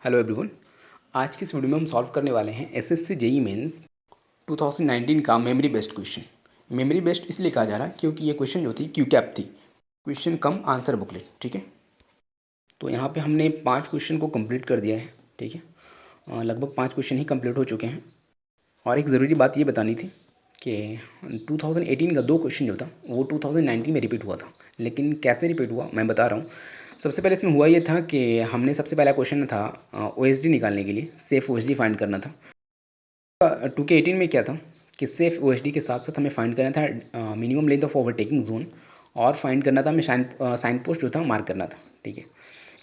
Hello everyone. आज की इस वीडियो में हम सॉल्व करने वाले हैं एसएससी जेईई मेंस 2019 का memory based question. Memory based इसलिए कहा जा रहा है क्योंकि ये क्वेश्चन जो थी क्यूकैप थी, क्वेश्चन कम आंसर बुकलेट। ठीक है, तो यहाँ पे हमने 5 क्वेश्चन को कंप्लीट कर दिया है। ठीक है, लगभग 5 क्वेश्चन ही कंप्लीट हो चुके हैं। और एक ज़रूरी बात ये बतानी थी कि 2018 का 2 क्वेश्चन जो था वो 2019 में रिपीट हुआ था, लेकिन कैसे रिपीट हुआ मैं बता रहा हूँ। सबसे पहले इसमें हुआ ये था कि हमने सबसे पहला क्वेश्चन था ओएसडी निकालने के लिए सेफ ओएसडी फाइंड करना था। 2K18 में क्या था कि सेफ ओएसडी के साथ साथ हमें फाइंड करना था minimum length of overtaking zone, और फाइंड करना था हमें साइन पोस्ट जो था मार्क करना था। ठीक है,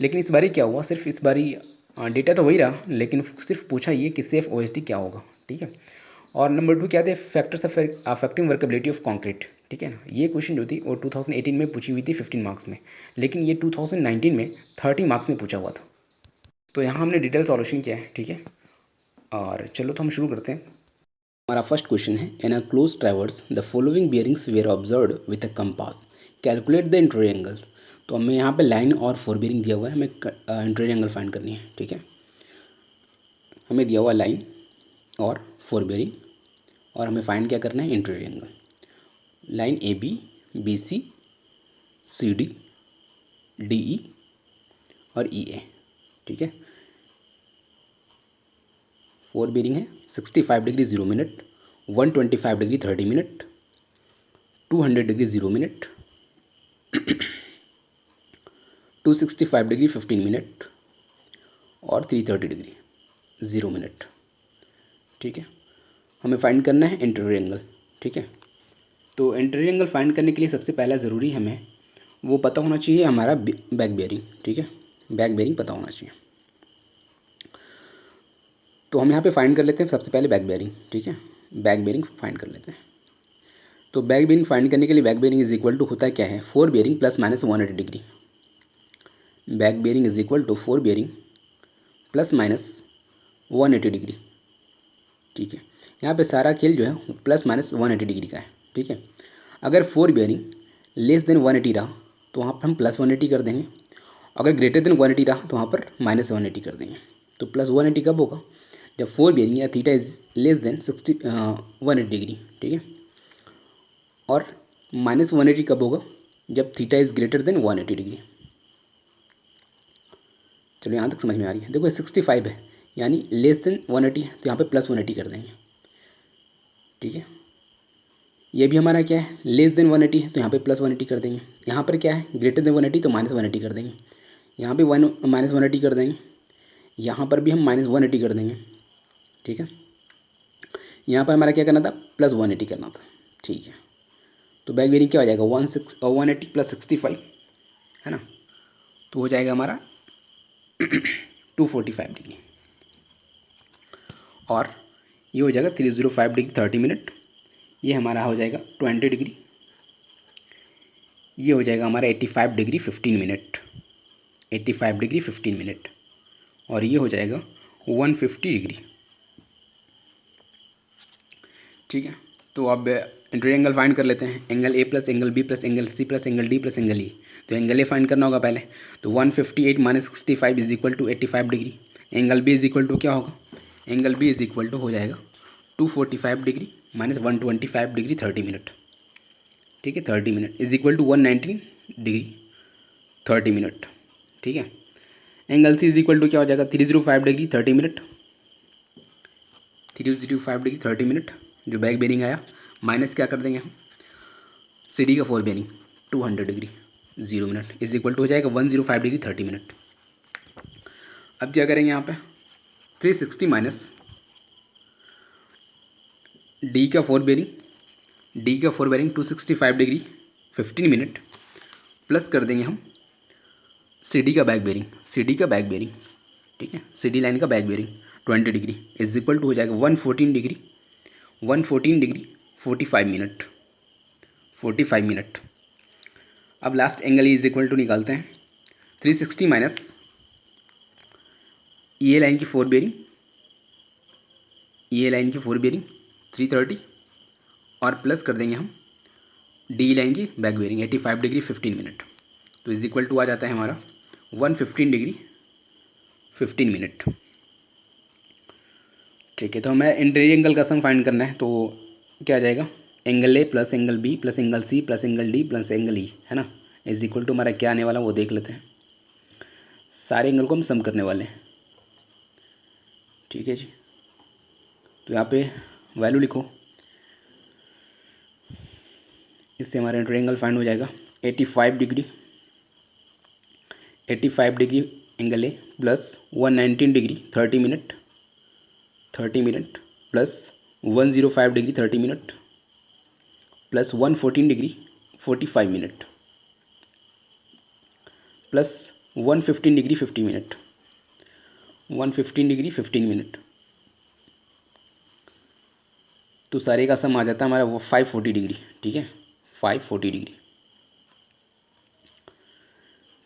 लेकिन इस बारी क्या हुआ, सिर्फ इस बारी डेटा तो वही रहा, लेकिन सिर्फ पूछा ये कि सेफ ओएसडी क्या होगा। ठीक है, और नंबर 2 क्या थे, factors affecting workability of concrete. ठीक है ना, ये क्वेश्चन जो थी वो 2018 में पूछी हुई थी 15 मार्क्स में, लेकिन ये 2019 में 30 मार्क्स में पूछा हुआ था। तो यहाँ हमने डिटेल सॉल्यूशन किया है। ठीक है, और चलो तो हम शुरू करते हैं। हमारा फर्स्ट क्वेश्चन है, in a close traverse the following bearings were observed with a compass, calculate the interval angles. तो हमें यहाँ पे लाइन और 4 बियरिंग दिया हुआ है, हमें इंटरवल एंगल फाइंड करनी है। ठीक है, हमें दिया हुआ लाइन और 4 बियरिंग, और हमें फाइंड क्या करना है, interval angle. Line A B C C D D E और ई ए। ठीक है, 4 बेरिंग है, 65 degree 0 minute, 125 degree 30 minute, 200 degree 0 minute, 265 degree 15 minute और 330 डिग्री 0 मिनट। ठीक है, हमें फाइंड करना है इंटरवल एंगल। ठीक है, तो इंटरवल एंगल फाइंड करने के लिए सबसे पहला ज़रूरी हमें वो पता होना चाहिए हमारा बैक बेयरिंग। ठीक है, बैक बेयरिंग पता होना चाहिए। तो हम यहाँ पे फाइंड कर लेते हैं सबसे पहले बैक बेयरिंग। ठीक है, बैक बेयरिंग फाइंड कर लेते हैं। तो बैक बेयरिंग फाइंड करने के लिए back bearing is equal to होता है क्या है, 4 bearing plus minus 180 degree. Back bearing is equal to 4 bearing plus minus 180 degree. ठीक है, यहाँ पे सारा खेल जो है प्लस माइनस 180 डिग्री का है। ठीक है, अगर 4 बेयरिंग लेस देन 180 रहा तो वहाँ पर हम प्लस 180 कर देंगे, अगर ग्रेटर देन 180 रहा तो वहाँ पर माइनस 180 कर देंगे। तो प्लस 180 कब होगा, जब 4 बेयरिंग या theta is less than 180 degree. ठीक है, और माइनस 180 कब होगा, जब theta is greater then 180 degree. चलो यहाँ तक समझ में आ रही है। देखो 65 है, यानी लेस देन 180 है, तो यहाँ पे प्लस 180 कर देंगे। ठीक है, ये भी हमारा क्या है, लेस देन 180 है, तो यहाँ पे प्लस 180 कर देंगे। यहाँ पर क्या है, ग्रेटर देन 180, तो माइनस 180 कर देंगे। यहाँ पे माइनस 180 कर देंगे, यहाँ पर भी हम माइनस 180 कर देंगे। ठीक है, यहाँ पर हमारा क्या करना था, प्लस 180 करना था। ठीक है, तो बैक बेयरिंग क्या हो जाएगा, 180 प्लस 65 है ना, तो हो जाएगा हमारा 245 डिग्री, और ये हो जाएगा 305 डिग्री 30 मिनट, ये हमारा हो जाएगा 20 डिग्री, ये हो जाएगा हमारा 85 डिग्री 15 मिनट, 85 डिग्री 15 मिनट, और ये हो जाएगा 150 डिग्री। ठीक है, तो अब इंटरवल एंगल फाइंड कर लेते हैं, angle A plus angle B plus angle C plus angle D plus angle E. तो एंगल ए फाइंड करना होगा पहले, तो 158 minus 65 is equal to 85 degree. Angle B is equal to क्या होगा, angle B is equal to हो जाएगा 245 degree minus 125 degree 30 minute. ठीक है, 30 minute is equal to 119 degree 30 minute. ठीक है, angle C is equal to क्या हो जाएगा, 305 डिग्री 30 मिनट, 305 डिग्री 30 मिनट जो बैक बेरिंग आया, माइनस क्या कर देंगे हम, सी डी का 4 bearing 200 degree 0 minute is equal to हो जाएगा 105 डिग्री 30 मिनट। अब क्या करेंगे यहाँ पे, 360 माइनस डी का 4 बेरिंग, डी का 4 बेरिंग 265 डिग्री 15 मिनट, प्लस कर देंगे हम सी डी का बैक बेरिंग, सी डी का बैक बेरिंग। ठीक है, सी डी लाइन का back bearing 20 degree is equal to हो जाएगा 114 डिग्री 45 मिनट, 45 मिनट। अब last angle is equal to निकालते हैं, 360 माइनस ये लाइन की 4 बेरिंग, ये लाइन की 4 बेरिंग 330, और प्लस कर देंगे हम डी लाइन की बैक बेरिंग 85 डिग्री 15 मिनट, तो इज इक्वल टू आ जाता है हमारा 115 डिग्री 15 मिनट। ठीक है, तो हमें इंटीरियर एंगल का सम फाइंड करना है, तो क्या आ जाएगा, angle A plus angle B plus angle C plus angle D plus angle E, है ना, इज इक्वल टू हमारा क्या आने वाला वो देख लेते हैं। सारे एंगल को हम सम करने वाले हैं। ठीक है जी, तो यहाँ पे वैल्यू लिखो, इससे हमारा इंटीरियर एंगल फाइंड हो जाएगा 85 degree, 85 degree angle A plus 119 degree 30 minute, 30 minute plus 105 degree 30 minute plus 114 degree 45 minute plus 115 degree 50 minute, 115 degree 15 minute, तो सारे का सम आ जाता है हमारा वो 540 डिग्री। ठीक है, 540 डिग्री।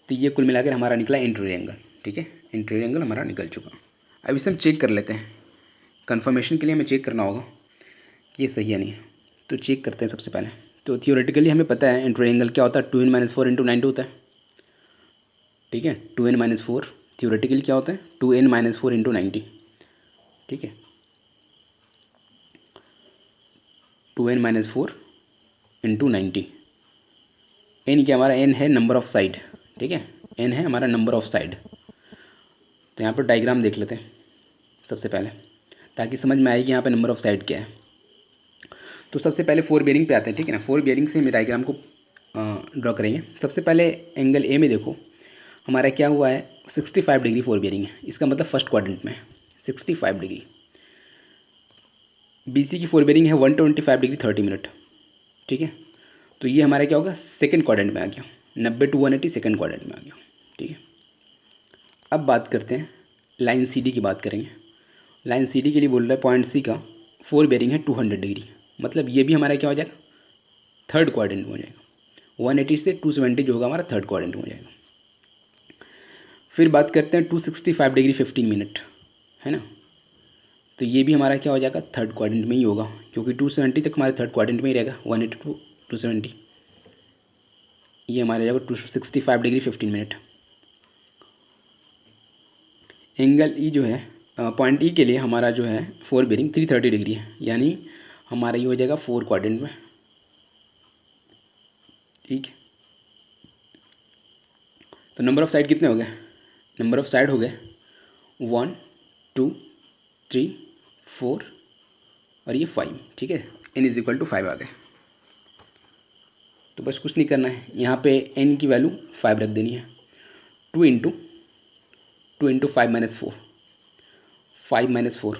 तो ये कुल मिलाकर हमारा निकला इंटीरियर एंगल। ठीक है, इंटीरियर एंगल हमारा निकल चुका। अब इसे हम चेक कर लेते हैं, कंफर्मेशन के लिए हमें चेक करना होगा कि ये सही है नहीं है। तो चेक करते हैं सबसे पहले। तो थियोरेटिकली हमें पता है इंटीरियर एंगल क्या होता है, 2n-4 × 90 होता है। ठीक है, 2n-4 थियोरेटिकली क्या होता है, 2n-4 × 90। ठीक है, 2n-4 × 90। एन क्या हमारा, एन है नंबर ऑफ साइड। ठीक है, एन है हमारा नंबर ऑफ साइड। तो यहाँ पर डायग्राम देख लेते हैं सबसे पहले, ताकि समझ में आए कि यहाँ पे नंबर ऑफ साइड क्या है। तो सबसे पहले 4 बेयरिंग पे आते हैं। ठीक है ना, 4 बेयरिंग से हम डायग्राम को ड्रॉ करेंगे। सबसे पहले एंगल ए में देखो हमारा क्या हुआ है, 65 डिग्री 4 बेयरिंग है, इसका मतलब फर्स्ट क्वाड्रेंट में है 65 डिग्री। BC की 4 बेयरिंग है 125 डिग्री 30 मिनट। ठीक है, तो ये हमारा क्या होगा, सेकंड क्वाड्रेंट में आ गया, 90 to 180 सेकंड क्वाड्रेंट में आ गया। ठीक है, अब बात करते हैं लाइन CD की बात करेंगे। लाइन CD के लिए बोल रहा है पॉइंट C का 4 बेयरिंग है 200 डिग्री, मतलब ये भी हमारा क्या हो जाएगा, थर्ड क्वाड्रेंट में हो जाएगा। 180 से 270 जो होगा हमारा थर्ड क्वाड्रेंट में हो जाएगा। फिर बात करते हैं 265 डिग्री 15 मिनट, है ना, तो ये भी हमारा क्या हो जाएगा, थर्ड क्वाड्रेंट में ही होगा, क्योंकि 270 तक हमारे थर्ड क्वाड्रेंट में ही रहेगा, 180 to 270। ये हमारा जाएगा 265 डिग्री 15 मिनट। एंगल ई जो है, पॉइंट ई के लिए हमारा जो है 4 बेयरिंग 330 डिग्री है, यानी हमारा ये हो जाएगा 4 क्वाड्रेंट में। ठीक है, तो नंबर ऑफ साइड कितने हो गए, नंबर ऑफ साइड हो गए 1 2 3 4 और ये 5। ठीक है, n = 5 आ गए। तो बस कुछ नहीं करना है, यहाँ पे n की वैल्यू 5 रख देनी है। 2 × 5 - 4, 5 - 4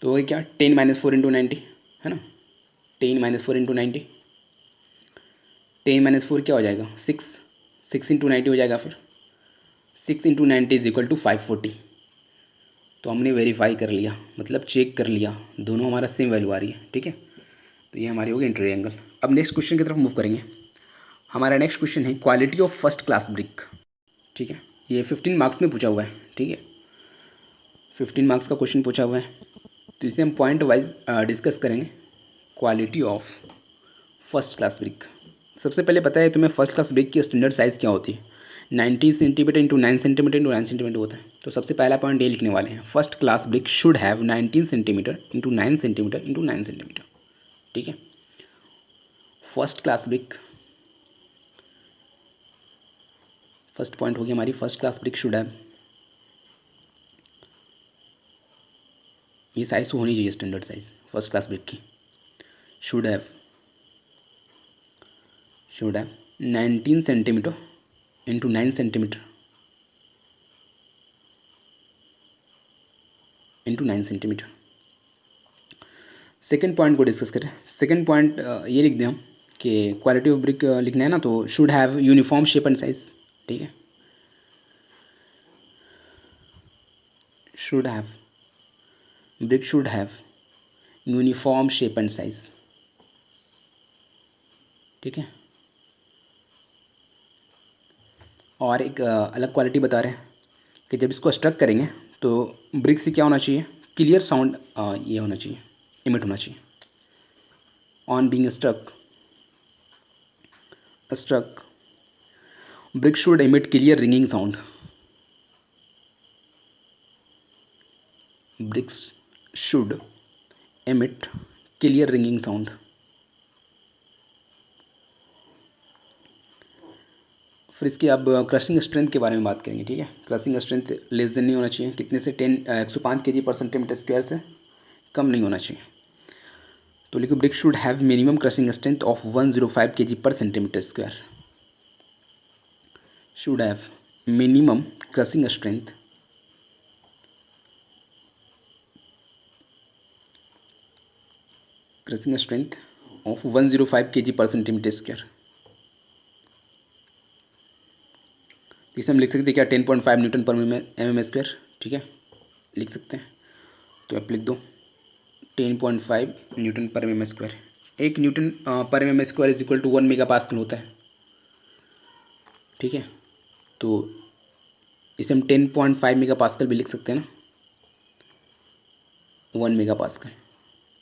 तो हो क्या, 10 - 4 × 90, है ना, 10 - 4 × 90, 10 - 4 क्या हो जाएगा, 6 × 90 हो जाएगा। फिर 6 × 90 = 540। तो हमने वेरीफाई कर लिया, मतलब चेक कर लिया, दोनों हमारा सेम वैल्यू आ रही है। ठीक है, तो ये हमारी होगी इंटीरियर एंगल। अब नेक्स्ट क्वेश्चन की तरफ मूव करेंगे। हमारा नेक्स्ट क्वेश्चन है quality of first class brick. ठीक है, ये 15 मार्क्स में पूछा हुआ है। ठीक है, 15 मार्क्स का क्वेश्चन पूछा हुआ है, तो इसे हम पॉइंट वाइज डिस्कस करेंगे। Quality of first class brick. सबसे पहले पता है तुम्हें फर्स्ट क्लास ब्रिक की स्टैंडर्ड साइज़ क्या होती है, 90 सेंटीमीटर × 9 सेंटीमीटर × 9 सेंटीमीटर होता है। तो सबसे पहला पॉइंट ये लिखने वाले हैं, first class brick should have 19 centimetre × 9 centimetre × 9 centimetre. ठीक है, first class brick, first point हो गया हमारी, first class brick should have, ये साइज़ तो होनी चाहिए standard size first class brick की, should have 19 centimetre × 9 centimetre × 9 centimetre. Second point को डिस्कस करें। सेकेंड पॉइंट ये लिख दें हम कि क्वालिटी ऑफ ब्रिक लिखना है ना, तो should have uniform shape and size. ठीक है, should have, brick should have uniform shape and size. ठीक है, और एक अलग क्वालिटी बता रहे हैं कि जब इसको स्ट्रक करेंगे तो ब्रिक से क्या होना चाहिए, क्लियर साउंड ये होना चाहिए, इमिट होना चाहिए। On being struck brick should emit clear ringing sound. Bricks should emit clear ringing sound. फिर इसकी अब क्रशिंग स्ट्रेंथ के बारे में बात करेंगे, ठीक है। क्रशिंग स्ट्रेंथ लेस देन नहीं होना चाहिए, कितने से 105 kg पर सेंटीमीटर स्क्वायर से कम नहीं होना चाहिए। तो लिखो brick should have minimum crushing strength of 105 kg पर centimetre square. Should have minimum crushing strength of 105 kg पर सेंटीमीटर स्क्वायर। इसे हम लिख सकते हैं क्या, 10.5 न्यूटन पर mm स्क्वायर, ठीक है, लिख सकते हैं। तो आप लिख दो 10.5 न्यूटन पर mm स्क्वायर। 1 न्यूटन पर mm square is equal to 1 mega pascal होता है, ठीक है। तो इसे हम 10.5 मेगा पास्कल भी लिख सकते हैं ना, 1 मेगा पास्कल।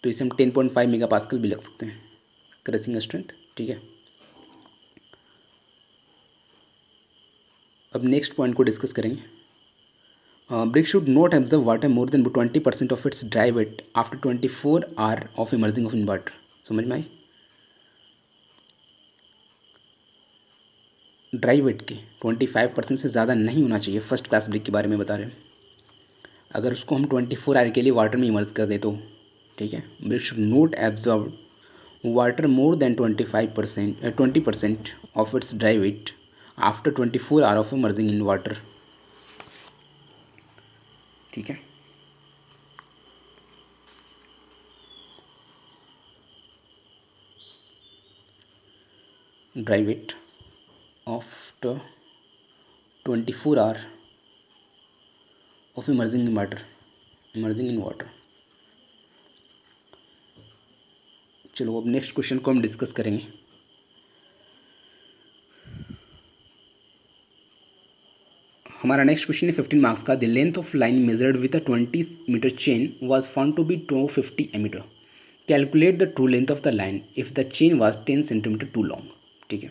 तो इसे हम 10.5 मेगा पास्कल भी लिख सकते हैं क्रशिंग स्ट्रेंथ, ठीक है। अब नेक्स्ट पॉइंट को डिस्कस करेंगे। Brick should not absorb water more than 20% of its dry weight after 24 hour of emerging of in water. समझ में आई? ड्राई वेट के 25% से ज़्यादा नहीं होना चाहिए, फर्स्ट क्लास ब्रिक के बारे में बता रहे हैं। अगर उसको हम 24 आवर के लिए वाटर में इमर्ज कर दे तो, ठीक है। Brick should not absorb water more than 20% of its dry weight after 24 hour of emerging in water, ठीक है। Dry weight after 24 hour of emerging in water. चलो अब नेक्स्ट क्वेश्चन को हम डिस्कस करेंगे। हमारा नेक्स्ट क्वेश्चन है 15 मार्क्स का। The length of line measured with a 20 metre chain was found to be 250 metre. Calculate the true length of the line if the chain was 10 centimetre too long, ठीक है।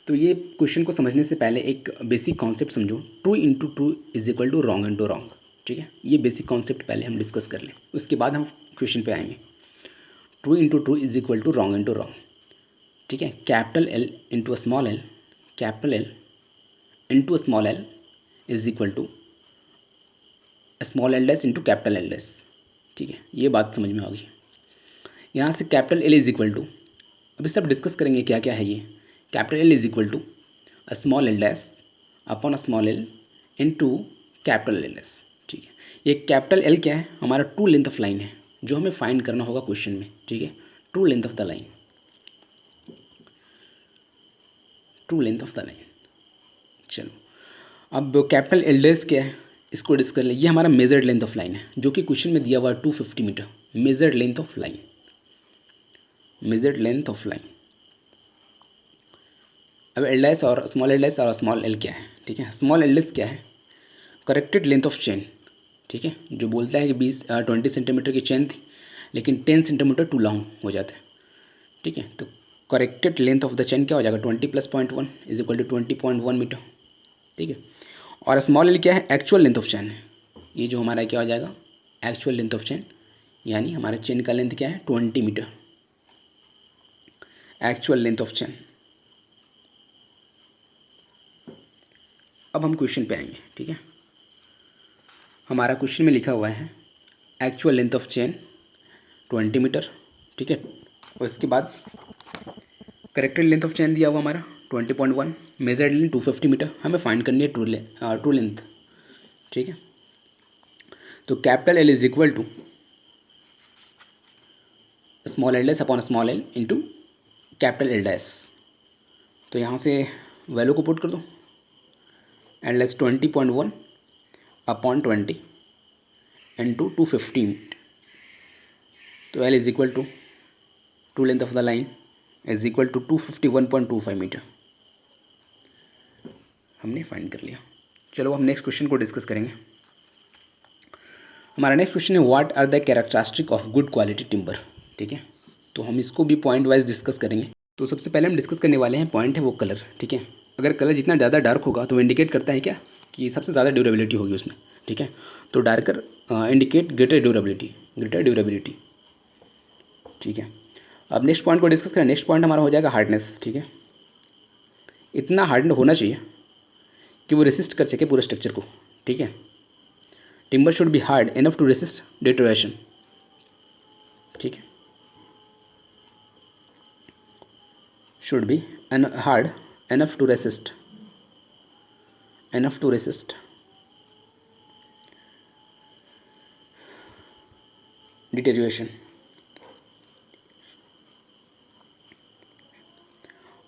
तो ये question को समझने से पहले एक बेसिक कॉन्सेप्ट समझो, true into true is equal to wrong into wrong, ठीक है। ये बेसिक कॉन्सेप्ट पहले हम डिस्कस कर लें, उसके बाद हम क्वेश्चन पे आएंगे। True into true is equal to wrong into wrong, ठीक है। Capital L into small L, capital L into small L is equal to small L dash into capital L dash, ठीक है। ये बात समझ में आ गई। यहाँ से capital L is equal to, अभी सब डिस्कस करेंगे क्या क्या है ये। Capital L is equal to small L dash upon small L into capital L dash, ठीक है। ये कैपिटल एल क्या है, हमारा ट्रू लेंथ ऑफ लाइन है जो हमें फाइंड करना होगा क्वेश्चन में, ठीक है। True length of the line, true length of the line. चलो अब कैपिटल एल डैश क्या है इसको डिस्कस कर ले। ये हमारा मेजर्ड लेंथ ऑफ लाइन है जो कि क्वेश्चन में दिया हुआ है 250 metre. Measured length of line, measured length of line. अब एल डैश और स्मॉल एल क्या है, ठीक है। स्मॉल एल डैश क्या है, करेक्टेड लेंथ ऑफ चेन, ठीक है। जो बोलता है कि 20 सेंटीमीटर की चेन थी लेकिन 10 सेंटीमीटर टू लॉन्ग हो जाता है, ठीक है। तो corrected length of the chain क्या हो जाएगा, 20 + 0.1 इज इक्वल टू 20.1 मीटर, ठीक है। और स्मॉल एल क्या है, एक्चुअल लेंथ ऑफ चेन है। ये जो हमारा क्या हो जाएगा, एक्चुअल लेंथ ऑफ चेन, यानी हमारे चेन का लेंथ क्या है 20 metre, actual length of chain. अब हम क्वेश्चन पे आएंगे, ठीक है। हमारा क्वेश्चन में लिखा हुआ है actual length of chain 20 metre, ठीक है। और इसके बाद करेक्टेड लेंथ ऑफ चेन दिया हुआ हमारा 20.1, मेजर्ड लेंथ 250 मीटर, हमें फाइंड करनी है ट्रू लेंथ, ठीक है। तो capital L is equal to small L dash upon small L into capital L dash. तो यहाँ से वैल्यू को पुट कर दो, एल डैश 20.1 अपॉन 20 इंटू 250। तो L is equal to true length of the line is equal to 251.25 metre, हमने find कर लिया। चलो हम नेक्स्ट क्वेश्चन को डिस्कस करेंगे। हमारा नेक्स्ट क्वेश्चन है what are the characteristic of good quality timber, ठीक है। तो हम इसको भी पॉइंट वाइज डिस्कस करेंगे। तो सबसे पहले हम डिस्कस करने वाले हैं पॉइंट है वो कलर, ठीक है। अगर कलर जितना ज़्यादा डार्क होगा तो इंडिकेट करता है क्या कि सबसे ज़्यादा ड्यूरेबिलिटी होगी उसमें। ठीक है। तो डार्कर इंडिकेट ग्रेटर ड्यूरेबिलिटी। ठीक है। अब नेक्स्ट पॉइंट को डिस्कस करें। नेक्स्ट पॉइंट हमारा हो जाएगा हार्डनेस। ठीक है, इतना हार्ड होना चाहिए कि वो रेसिस्ट कर सके पूरे स्ट्रक्चर को। ठीक है, timber should be hard enough to resist deterioration. ठीक है, should be hard enough to resist deterioration.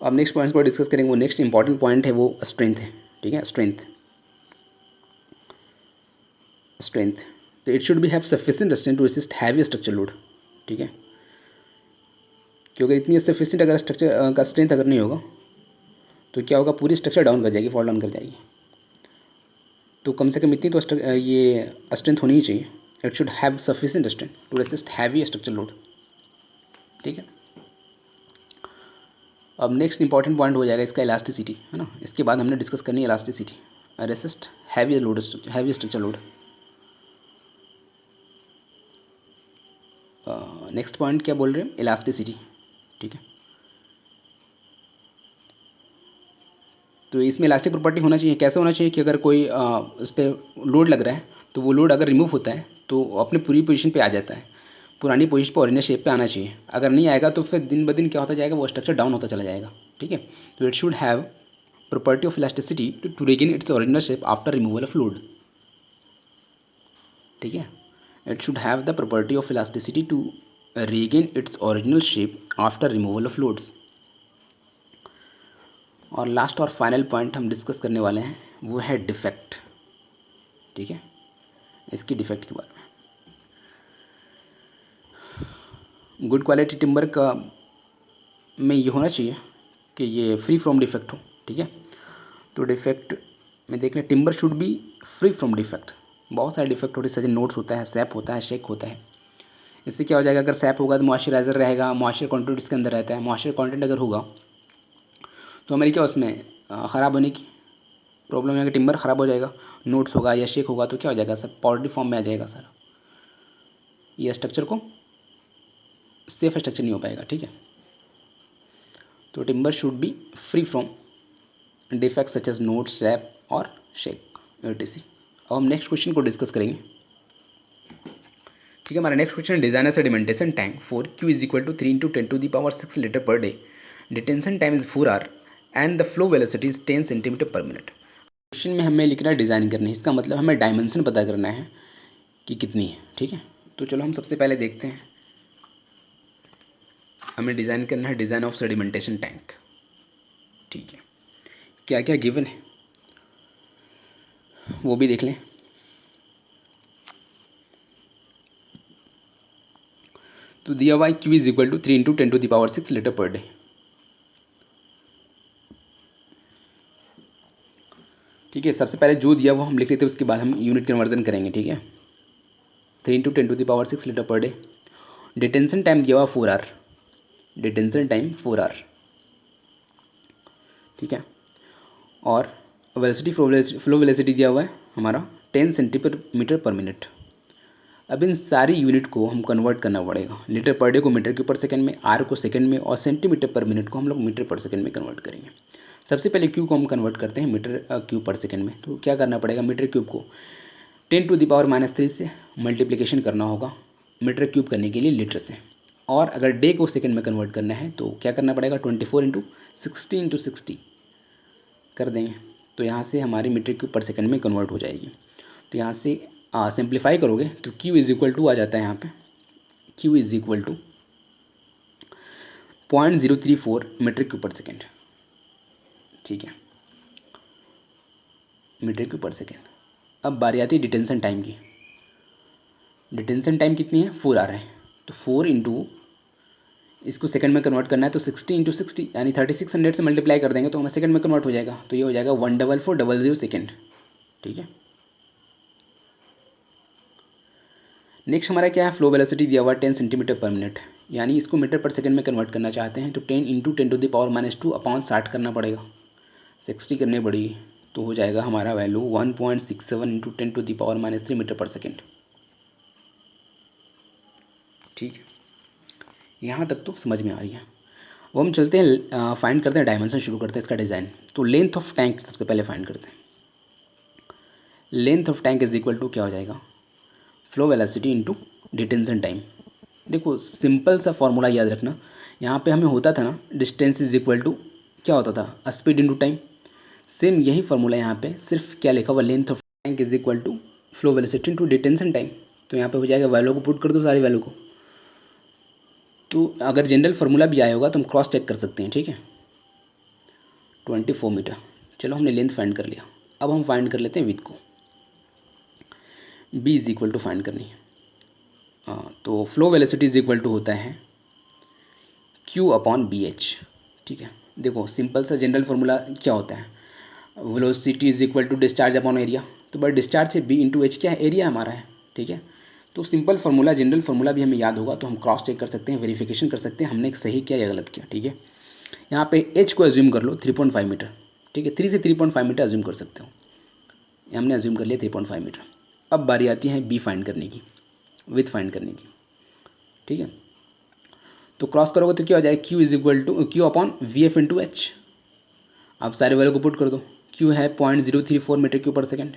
अब नेक्स्ट पॉइंट को डिस्कस करेंगे। वो नेक्स्ट इंपॉर्टेंट पॉइंट है वो स्ट्रेंथ है। ठीक है, स्ट्रेंथ तो it should be have sufficient strength to resist heavy structure load. ठीक है, क्योंकि इतनी सफिशिएंट अगर स्ट्रक्चर का स्ट्रेंथ अगर नहीं होगा तो क्या होगा, पूरी स्ट्रक्चर डाउन कर जाएगी, फॉल डाउन कर जाएगी। तो कम से कम इतनी तो ये स्ट्रेंथ होनी ही चाहिए। It should have sufficient strength to resist heavy structure load. ठीक है, अब नेक्स्ट इंपॉर्टेंट पॉइंट हो जाएगा इसका इलास्टिसिटी, है ना। इसके बाद हमने डिस्कस करनी है elasticity, resist heavy structure load. Next point क्या बोल रहे हैं, इलास्टिसिटी। ठीक है, तो इसमें इलास्टिक प्रॉपर्टी होना चाहिए। कैसे होना चाहिए कि अगर कोई उस पर लोड लग रहा है तो वो लोड अगर रिमूव होता है तो अपनी पूरी पोजीशन पे आ जाता है, पुरानी पोजीशन पर ओरिजिनल शेप पे आना चाहिए। अगर नहीं आएगा तो फिर दिन ब दिन क्या होता जाएगा, वो स्ट्रक्चर डाउन होता चला जाएगा। ठीक है, तो it should have property of elasticity to regain its original shape after removal of load. ठीक है, it should have the property of elasticity to regain its original shape after removal of loads. और last और final point हम discuss करने वाले हैं वो है डिफेक्ट। ठीक है, इसकी डिफेक्ट के बारे में गुड क्वालिटी टिम्बर का में ये होना चाहिए कि ये फ्री फ्रॉम डिफेक्ट हो। ठीक है, तो डिफेक्ट में देख लें, timber should be free from defect. बहुत सारे डिफेक्ट होते हैं, सच नोट्स होता है, सैप होता है, शेक होता है। इससे क्या हो जाएगा, अगर सैप होगा तो मॉइस्चराइजर रहेगा, मॉइस्चर कंटेंट इसके अंदर रहता है। मॉइस्चर कंटेंट अगर होगा तो हमारी क्या उसमें ख़राब होने की प्रॉब्लम है कि टिम्बर ख़राब हो जाएगा। नोट्स होगा या शेक होगा तो क्या हो जाएगा, सब पाउडरी फॉर्म में आ जाएगा सारा, ये स्ट्रक्चर को सेफ स्ट्रक्चर नहीं हो पाएगा। ठीक है, तो timber should be free from defect such as knot, sap और शेक etc। अब हम नेक्स्ट क्वेश्चन को डिस्कस करेंगे। ठीक है, हमारा नेक्स्ट क्वेश्चन है design sedimentation tank for Q is equal to 3 × 10⁶ litre per day. Detention time is 4 hour and the flow velocity is 10 centimetre per minute. Question में हमें लिखना है डिज़ाइन करनी है, इसका मतलब हमें डायमेंशन पता करना है कि कितनी है। ठीक है, तो चलो हम सबसे पहले देखते हैं, हमें डिज़ाइन करना है डिज़ाइन ऑफ सेडिमेंटेशन टैंक। ठीक है, क्या क्या गिवन है वो भी देख लें। तो दिया हुआ Q is equal to 3 × 10⁶ litre per day. ठीक है, सबसे पहले जो दिया वो हम लिख लेते हैं, उसके बाद हम यूनिट कन्वर्जन करेंगे। ठीक है, 3 × 10⁶ litre per day. Detention time दिया हुआ 4 आवर, डिटेंशन टाइम 4 आवर। ठीक है, और वेलोसिटी फ्लो वेलोसिटी दिया हुआ है हमारा 10 सेंटीमीटर पर मिनट। अब इन सारी यूनिट को हम कन्वर्ट करना पड़ेगा। लीटर पर डे को मीटर क्यूब पर सेकंड में, आर को सेकंड में, और सेंटीमीटर पर मिनट को हम लोग मीटर पर सेकंड में कन्वर्ट करेंगे। सबसे पहले क्यू को हम कन्वर्ट करते हैं मीटर क्यूब पर सेकंड में। तो क्या करना पड़ेगा, मीटर क्यूब को 10⁻³ से मल्टीप्लिकेशन करना होगा मीटर क्यूब करने के लिए लीटर से। और अगर डे को सेकंड में कन्वर्ट करना है तो क्या करना पड़ेगा, 24 × 60 × 60 कर देंगे। तो यहाँ से हमारी मीटर क्यूब पर सेकंड में कन्वर्ट हो जाएगी। तो यहाँ से सिंप्लीफाई करोगे तो Q इज इक्वल टू आ जाता है यहाँ पे, Q is equal to 0.034 metre cube per second. ठीक है, मीटर क्यूब पर सेकेंड। अब बारी आती है डिटेंशन टाइम की। डिटेंशन टाइम कितनी है, 4 आवर है। तो 4 इंटू इसको सेकंड में कन्वर्ट करना है तो 60 × 60 यानी 3600 से मल्टीप्लाई कर देंगे तो हमें सेकंड में कन्वर्ट हो जाएगा। तो ये हो जाएगा 14400 सेकेंड। ठीक है, नेक्स्ट हमारा क्या है, फ्लो वेलोसिटी दिया हुआ 10 सेंटीमीटर पर मिनट, यानी इसको मीटर पर सेकंड में कन्वर्ट करना चाहते हैं तो 10 × 10⁻² अपॉन 60 करना पड़ेगा, 60 करनी पड़ेगी। तो हो जाएगा हमारा वैल्यू 1.67 इंटू 10⁻³ मीटर पर सेकेंड। ठीक है, यहाँ तक तो समझ में आ रही है। वो हम चलते हैं फाइंड करते हैं डायमेंशन, शुरू करते हैं इसका डिज़ाइन। तो लेंथ ऑफ टैंक सबसे पहले फाइंड करते हैं। Length of tank is equal to क्या हो जाएगा, flow velocity into detention time. देखो सिंपल सा फॉर्मूला याद रखना, यहाँ पे हमें होता था ना डिस्टेंस इज इक्वल टू क्या होता था, स्पीड इंटू टाइम। सेम यही फार्मूला यहाँ पे, सिर्फ क्या लिखा हुआ, length of tank is equal to flow velocity into detention time. तो यहाँ पे हो जाएगा, वैल्यू को पुट कर दो सारी वैल्यू को। तो अगर जनरल फार्मूला भी आया होगा तो हम क्रॉस चेक कर सकते हैं। ठीक है, 24 मीटर। चलो हमने लेंथ फाइंड कर लिया, अब हम फाइंड कर लेते हैं विथ को। B is equal to find करनी है। तो flow velocity is equal to होता है Q अपॉन बी एच। ठीक है, देखो सिंपल सा जनरल फार्मूला क्या होता है, velocity is equal to discharge upon area. तो बट डिस्चार्ज से बी इंटू एच क्या है, एरिया हमारा है। ठीक है, तो सिंपल फार्मूला, जनरल फार्मूला भी हमें याद होगा तो हम क्रॉस चेक कर सकते हैं, वेरिफिकेशन कर सकते हैं हमने एक सही किया या गलत किया। ठीक है, यहाँ पे एच को एज्यूम कर लो 3.5 मीटर। ठीक है, 3 से 3.5 मीटर एज्यूम कर सकते हो, हमने एज्यूम कर लिया 3.5 मीटर। अब बारी आती है बी फाइंड करने की, विथ फाइंड करने की। ठीक है, तो क्रॉस करोगे तो क्या हो जाएगा, Q is equal to Q upon V F into H. आप सारे वैल्यू को पुट कर दो। Q है 0.034 metre cube per second.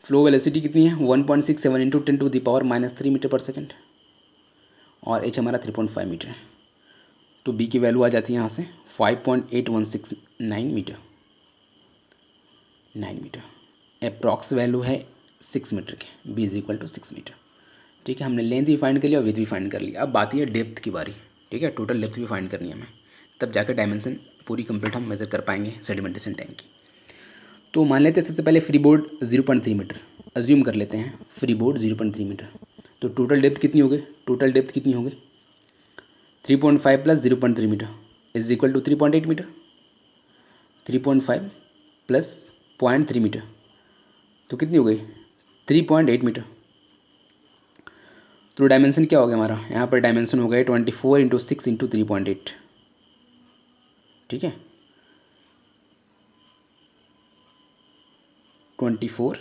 Flow velocity कितनी है, 1.67 इंटू 10⁻³ मीटर पर सेकेंड। और एच हमारा 3.5 मीटर है। तो बी की वैल्यू आ जाती है यहाँ से 5.8169 मीटर, 9 मीटर। अप्रॉक्स वैल्यू है 6 मीटर के, B is equal to 6 metre. ठीक है, हमने लेंथ भी फाइंड कर लिया और विथ भी फाइंड कर लिया। अब बात है डेप्थ की बारी। ठीक है, टोटल डेप्थ भी फाइंड करनी है हमें, तब जाकर डायमेंशन पूरी कंप्लीट हम मेजर कर पाएंगे सेडिमेंटेशन टैंक की। तो मान लेते हैं सबसे पहले फ्री बोर्ड 0.3 मीटर अज्यूम कर लेते हैं, फ्री बोर्ड 0.3 मीटर। तो टोटल डेप्थ कितनी हो गई, टोटल डेप्थ कितनी हो गई, 3.5 plus 0.3 metre is equal to 3.8 metre. 3.5 plus 0.3 metre तो कितनी हो गई, 3.8 मीटर। तो डायमेंशन क्या हो गया हमारा, यहाँ पर डायमेंशन हो गया 24 इंटू 6 इंटू 3.8। ठीक है, 24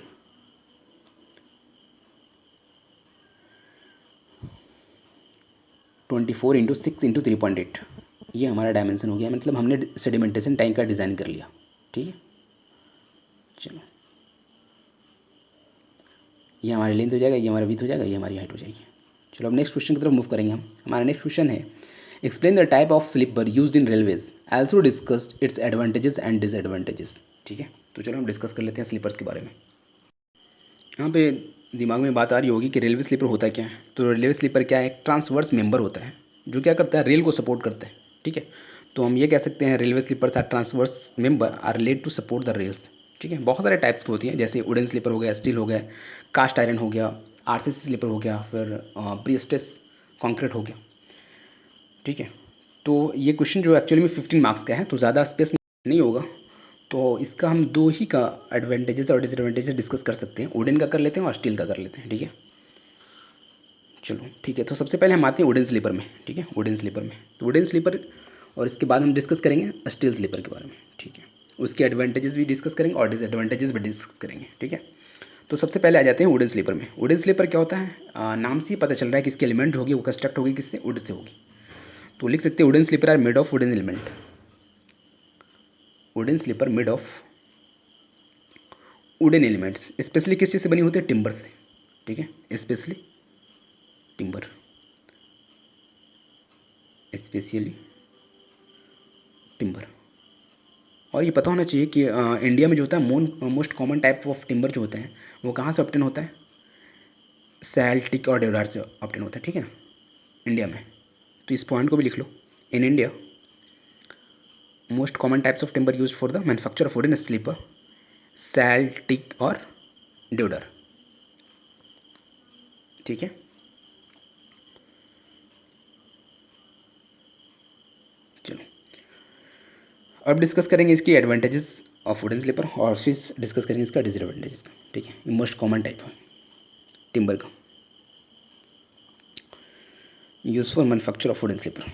इंटू 6 इंटू 3.8, ये हमारा डायमेंशन हो गया। मतलब हमने सेडिमेंटेशन टैंक का डिज़ाइन कर लिया। ठीक है, चलो ये हमारी लेंथ हो जाएगा, ये हमारा विड्थ हो जाएगा, ये हमारी हाइट हो जाएगी। चलो अब नेक्स्ट क्वेश्चन की तरफ मूव करेंगे हम। हमारा नेक्स्ट क्वेश्चन है, explain the type of sleeper used in railways, also discussed its advantages and disadvantages. ठीक है, तो चलो हम डिस्कस कर लेते हैं स्लीपर्स के बारे में। यहाँ पे दिमाग में बात आ रही होगी कि रेलवे स्लीपर होता क्या है। तो रेलवे स्लीपर क्या है, एक ट्रांसवर्स मेंबर होता है जो क्या करता है, रेल को सपोर्ट करता है। ठीक है, तो हम ये कह सकते हैं railway sleepers are transverse member are laid to support the rails. ठीक है, बहुत सारे टाइप्स की होती हैं, जैसे वुडन स्लीपर हो गया, स्टील हो गया, कास्ट आयरन हो गया, आरसीसी स्लीपर हो गया, फिर प्रीस्टेस कॉन्क्रीट हो गया। ठीक है, तो ये क्वेश्चन जो एक्चुअली में 15 मार्क्स का है, तो ज़्यादा स्पेस नहीं होगा। तो इसका हम दो ही का एडवांटेजेस और डिसएडवांटेजेस डिस्कस कर सकते हैं, वुडन का कर लेते हैं और स्टील का कर लेते हैं। ठीक है, चलो ठीक है। तो सबसे पहले हम आते हैं वुडन स्लीपर में। ठीक है, वुडन स्लीपर में, तो वुडन स्लीपर और इसके बाद हम डिस्कस करेंगे स्टील स्लीपर के बारे में। ठीक है, उसके एडवांटेजेस भी डिस्कस करेंगे और डिसएडवांटेजेस भी डिस्कस करेंगे। ठीक है, तो सबसे पहले आ जाते हैं वुडन स्लीपर में। वुडन स्लीपर क्या होता है, नाम से ही पता चल रहा है कि इसकी एलिमेंट होगी वो कंस्ट्रक्ट होगी किससे, वुड से होगी। तो लिख सकते हैं wooden sleeper are made of wooden element, wooden sleeper made of wooden elements. Specially किस चीज़ से बनी होती है, टिम्बर से। ठीक है, स्पेशली टिम्बर, स्पेशली टिम्बर। और ये पता होना चाहिए कि इंडिया में जो होता है most common type of timber जो होता है वो कहाँ से ऑब्टेन होता है, सैल्टिक और देवदार से ऑब्टेन होता है। ठीक है ना, इंडिया में। तो इस पॉइंट को भी लिख लो, in India most common types of timber use for the manufacture of wooden sleeper, sal teak और देवदार। ठीक है, चलो अब डिस्कस करेंगे इसकी एडवांटेजेस ऑफ वुडन स्लीपर और फिर डिस्कस करेंगे इसका डिसएडवांटेजेस का। ठीक है, मोस्ट कॉमन टाइप है टिम्बर का use for manufacture of wooden sleeper,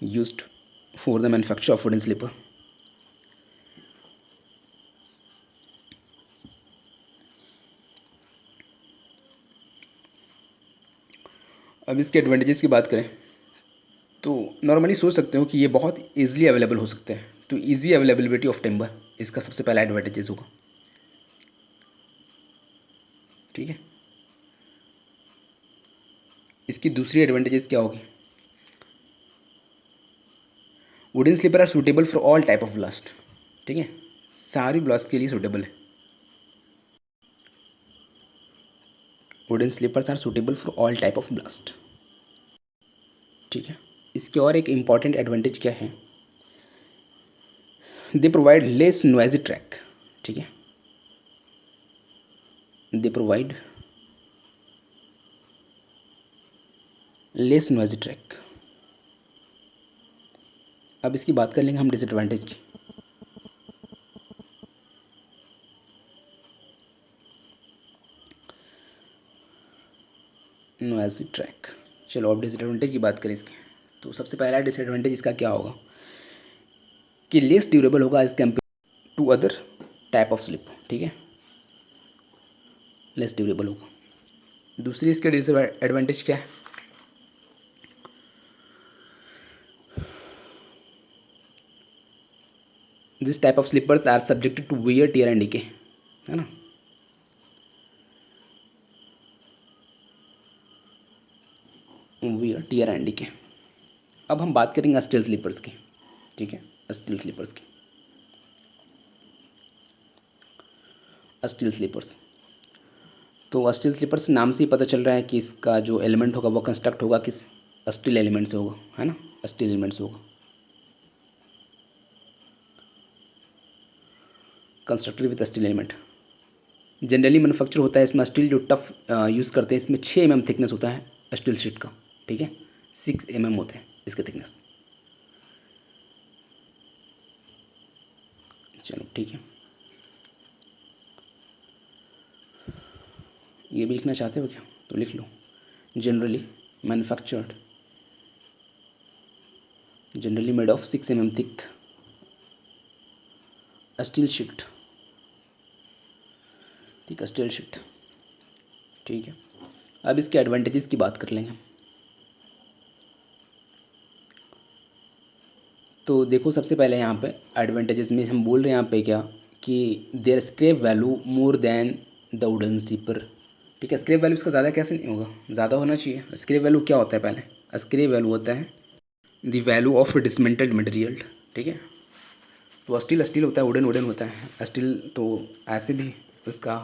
used for the manufacture of wooden slipper? अब इसके एडवांटेजेस की बात करें तो नॉर्मली सोच सकते हो कि ये बहुत ईजिली अवेलेबल हो सकते हैं। तो ईजी अवेलेबिलिटी ऑफ टिम्बर इसका सबसे पहला एडवांटेजेस होगा। ठीक है, इसकी दूसरी एडवांटेजेस क्या होगी? Wooden sleeper are suitable for all type of ballast. ठीक है, सारी ब्लास्ट के लिए सूटेबल है। Wooden sleepers are suitable for all type of ballast. ठीक है, इसके और एक इम्पॉर्टेंट एडवांटेज क्या है? They provide less noisy track. ठीक है, they provide less noisy track. अब इसकी बात कर लेंगे हम डिसएडवांटेज की। Noisy track. चलो अब डिसएडवांटेज की बात करें इसके, तो सबसे पहला डिसएडवांटेज इसका क्या होगा कि लेस ड्यूरेबल होगा as compare to other type of slip. ठीक है, लेस ड्यूरेबल होगा। दूसरी इसके डिसएडवांटेज क्या है? This type of sleepers are subjected to wear tear and decay, है ना। Wear tear and decay. अब हम बात करेंगे स्टील स्लीपर्स की। ठीक है, स्टील स्लीपर्स की। स्टील स्लीपर्स, तो स्टील स्लीपर्स नाम से ही पता चल रहा है कि इसका जो एलिमेंट होगा वो कंस्ट्रक्ट होगा किस स्टील एलिमेंट से होगा, है ना, स्टील एलिमेंट से होगा। Constructed with steel element. Generally manufacture होता है इसमें स्टील जो टफ यूज़ करते हैं, इसमें 6 mm थिकनेस होता है स्टील शीट का। ठीक है, 6 mm होते हैं इसके थिकनेस। चलो ठीक है, ये भी लिखना चाहते हो क्या? तो लिख लो। Generally manufactured, generally made of 6 mm thick steel sheet. ठीक है, स्टील शीट। ठीक है, अब इसके एडवांटेजेस की बात कर लेंगे। तो देखो सबसे पहले यहाँ पे एडवांटेजेस में हम बोल रहे हैं यहाँ पे क्या कि their scrap value more than the wooden sleeper. ठीक है, स्क्रैप वैल्यू इसका ज़्यादा कैसे नहीं होगा, ज़्यादा होना चाहिए। स्क्रैप वैल्यू क्या होता है? पहले स्क्रैप वैल्यू होता है the value of dismantled material. ठीक है, तो स्टील स्टील होता है, वुडन वुडन होता है। स्टील तो ऐसे भी उसका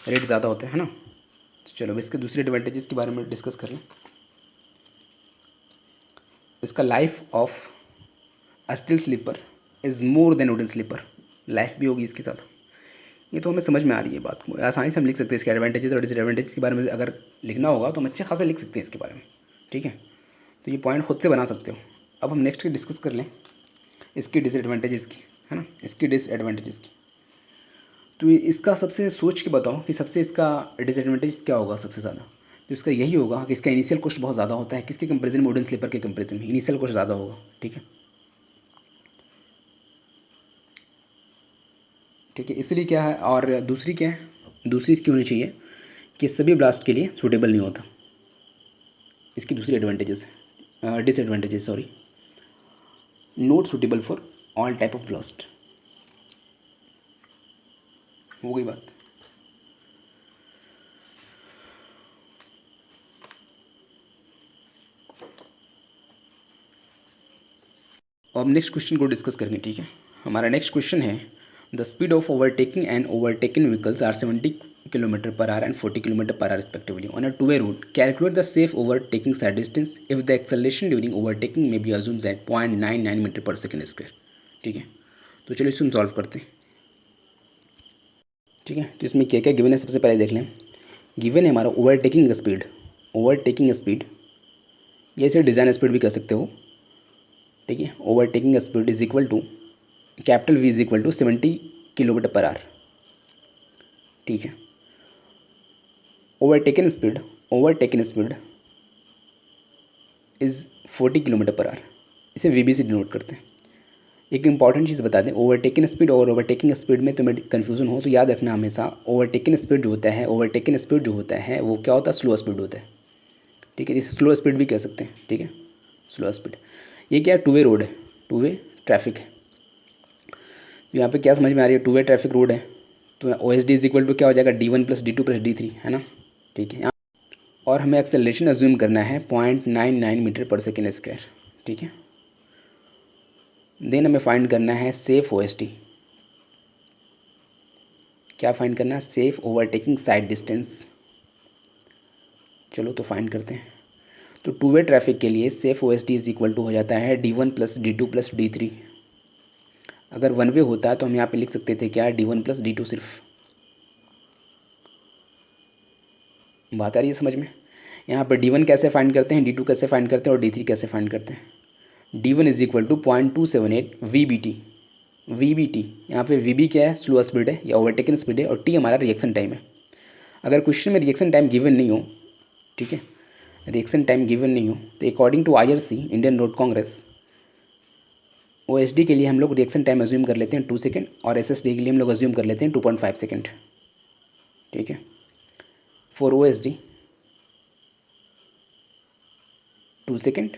रेट ज़्यादा होता है ना। तो चलो अब इसके दूसरे एडवांटेजेस के बारे में डिस्कस कर लें। इसका life of steel sleeper is more than wooden sleeper. Life भी होगी इसके साथ। ये तो हमें समझ में आ रही है बात, आसानी से हम लिख सकते हैं। इसके एडवांटेजेस और डिसएडवांटेजेस के बारे में अगर लिखना होगा तो हम अच्छे खासा लिख सकते हैं इसके बारे में। ठीक है, तो ये पॉइंट खुद से बना सकते हो। अब हम नेक्स्ट डिस्कस कर लें इसकी डिसएडवांटेजेस की, है ना, इसकी डिसएडवांटेजेस की। तो इसका सबसे सोच के बताओ कि सबसे इसका डिसएडवांटेज क्या होगा सबसे ज़्यादा। तो इसका यही होगा कि इसका इनिशियल कॉस्ट बहुत ज़्यादा होता है। किसके कंपेरिजन में? वुडन स्लीपर के कंपेरिजन में इनिशियल कॉस्ट ज़्यादा होगा। ठीक है, ठीक है, इसलिए क्या है। और दूसरी क्या है? दूसरी इसकी होनी चाहिए कि सभी ब्लास्ट के लिए सूटेबल नहीं होता। इसकी दूसरी advantages disadvantages, sorry, not suitable for all type of blast. हो गई बात। अब नेक्स्ट क्वेश्चन को डिस्कस करेंगे। ठीक है, हमारा नेक्स्ट क्वेश्चन है the speed of overtaking and overtaken vehicles are 70 km/h and 40 km/h respectively on a two-way road. Calculate the safe overtaking side distance if the acceleration during overtaking may be assumed at 0.99 metre पर second square. ठीक है, तो चलो इसको हम solve करते हैं। ठीक है, तो इसमें क्या क्या गिवन है सबसे पहले देख लें। गिवन है हमारा ओवरटेकिंग स्पीड। ओवरटेकिंग स्पीड, या इसे डिज़ाइन स्पीड भी कह सकते हो। ठीक है, overtaking speed is equal to capital V is equal to 70 km/h। ठीक है, ओवरटेकन स्पीड इज़ 40 km/h। इसे वी से डिनोट करते हैं। एक इंपॉर्टेंट चीज़ बता दें, ओवरटेकिंग स्पीड और ओवरटेकिंग स्पीड में तुम्हें कन्फ्यूज़न हो तो याद रखना हमेशा, ओवरटेकिंग स्पीड जो होता है वो क्या होता है, स्लो स्पीड होता है। ठीक है, इसे स्लो स्पीड भी कह सकते हैं। ठीक है, स्लो स्पीड। ये क्या है, टू वे रोड है, टू वे ट्रैफिक है। तो यहाँ पे क्या समझ में आ रही है, टू वे ट्रैफिक रोड है तो O S D is equal to क्या हो जाएगा, D1 + D2 + D3, है ना। ठीक है, और हमें एक्सेलरेशन अज्यूम करना है 0.99 मीटर पर सेकेंड स्क्वायर। ठीक है, देन हमें फाइंड करना है सेफ OSD। क्या फाइंड करना है, सेफ ओवरटेकिंग साइड डिस्टेंस। चलो तो फाइंड करते हैं। तो टू वे ट्रैफिक के लिए safe OSD is equal to हो जाता है D1 + D2 + D3। अगर वन वे होता है तो हम यहाँ पे लिख सकते थे क्या, D1 + D2 सिर्फ। बात आ रही है समझ में। यहाँ पर D1 कैसे फाइंड करते हैं, D2 कैसे फाइंड करते हैं और D3 कैसे फाइंड करते हैं। D1 is equal to 0.278 VBT। VBT यहाँ पे VB क्या है, स्लो स्पीड है या ओवरटेकन स्पीड है, और T हमारा रिएक्शन टाइम है। अगर क्वेश्चन में रिएक्शन टाइम गिवन नहीं हो, ठीक है, रिएक्शन टाइम गिवन नहीं हो तो according to IRC Indian road congress, OSD के लिए हम लोग रिएक्शन टाइम अज्यूम कर लेते हैं 2 सेकेंड और SSD के लिए हम लोग अज्यूम कर लेते हैं 2.5 सेकेंड। ठीक है, फॉर OSD 2 सेकेंड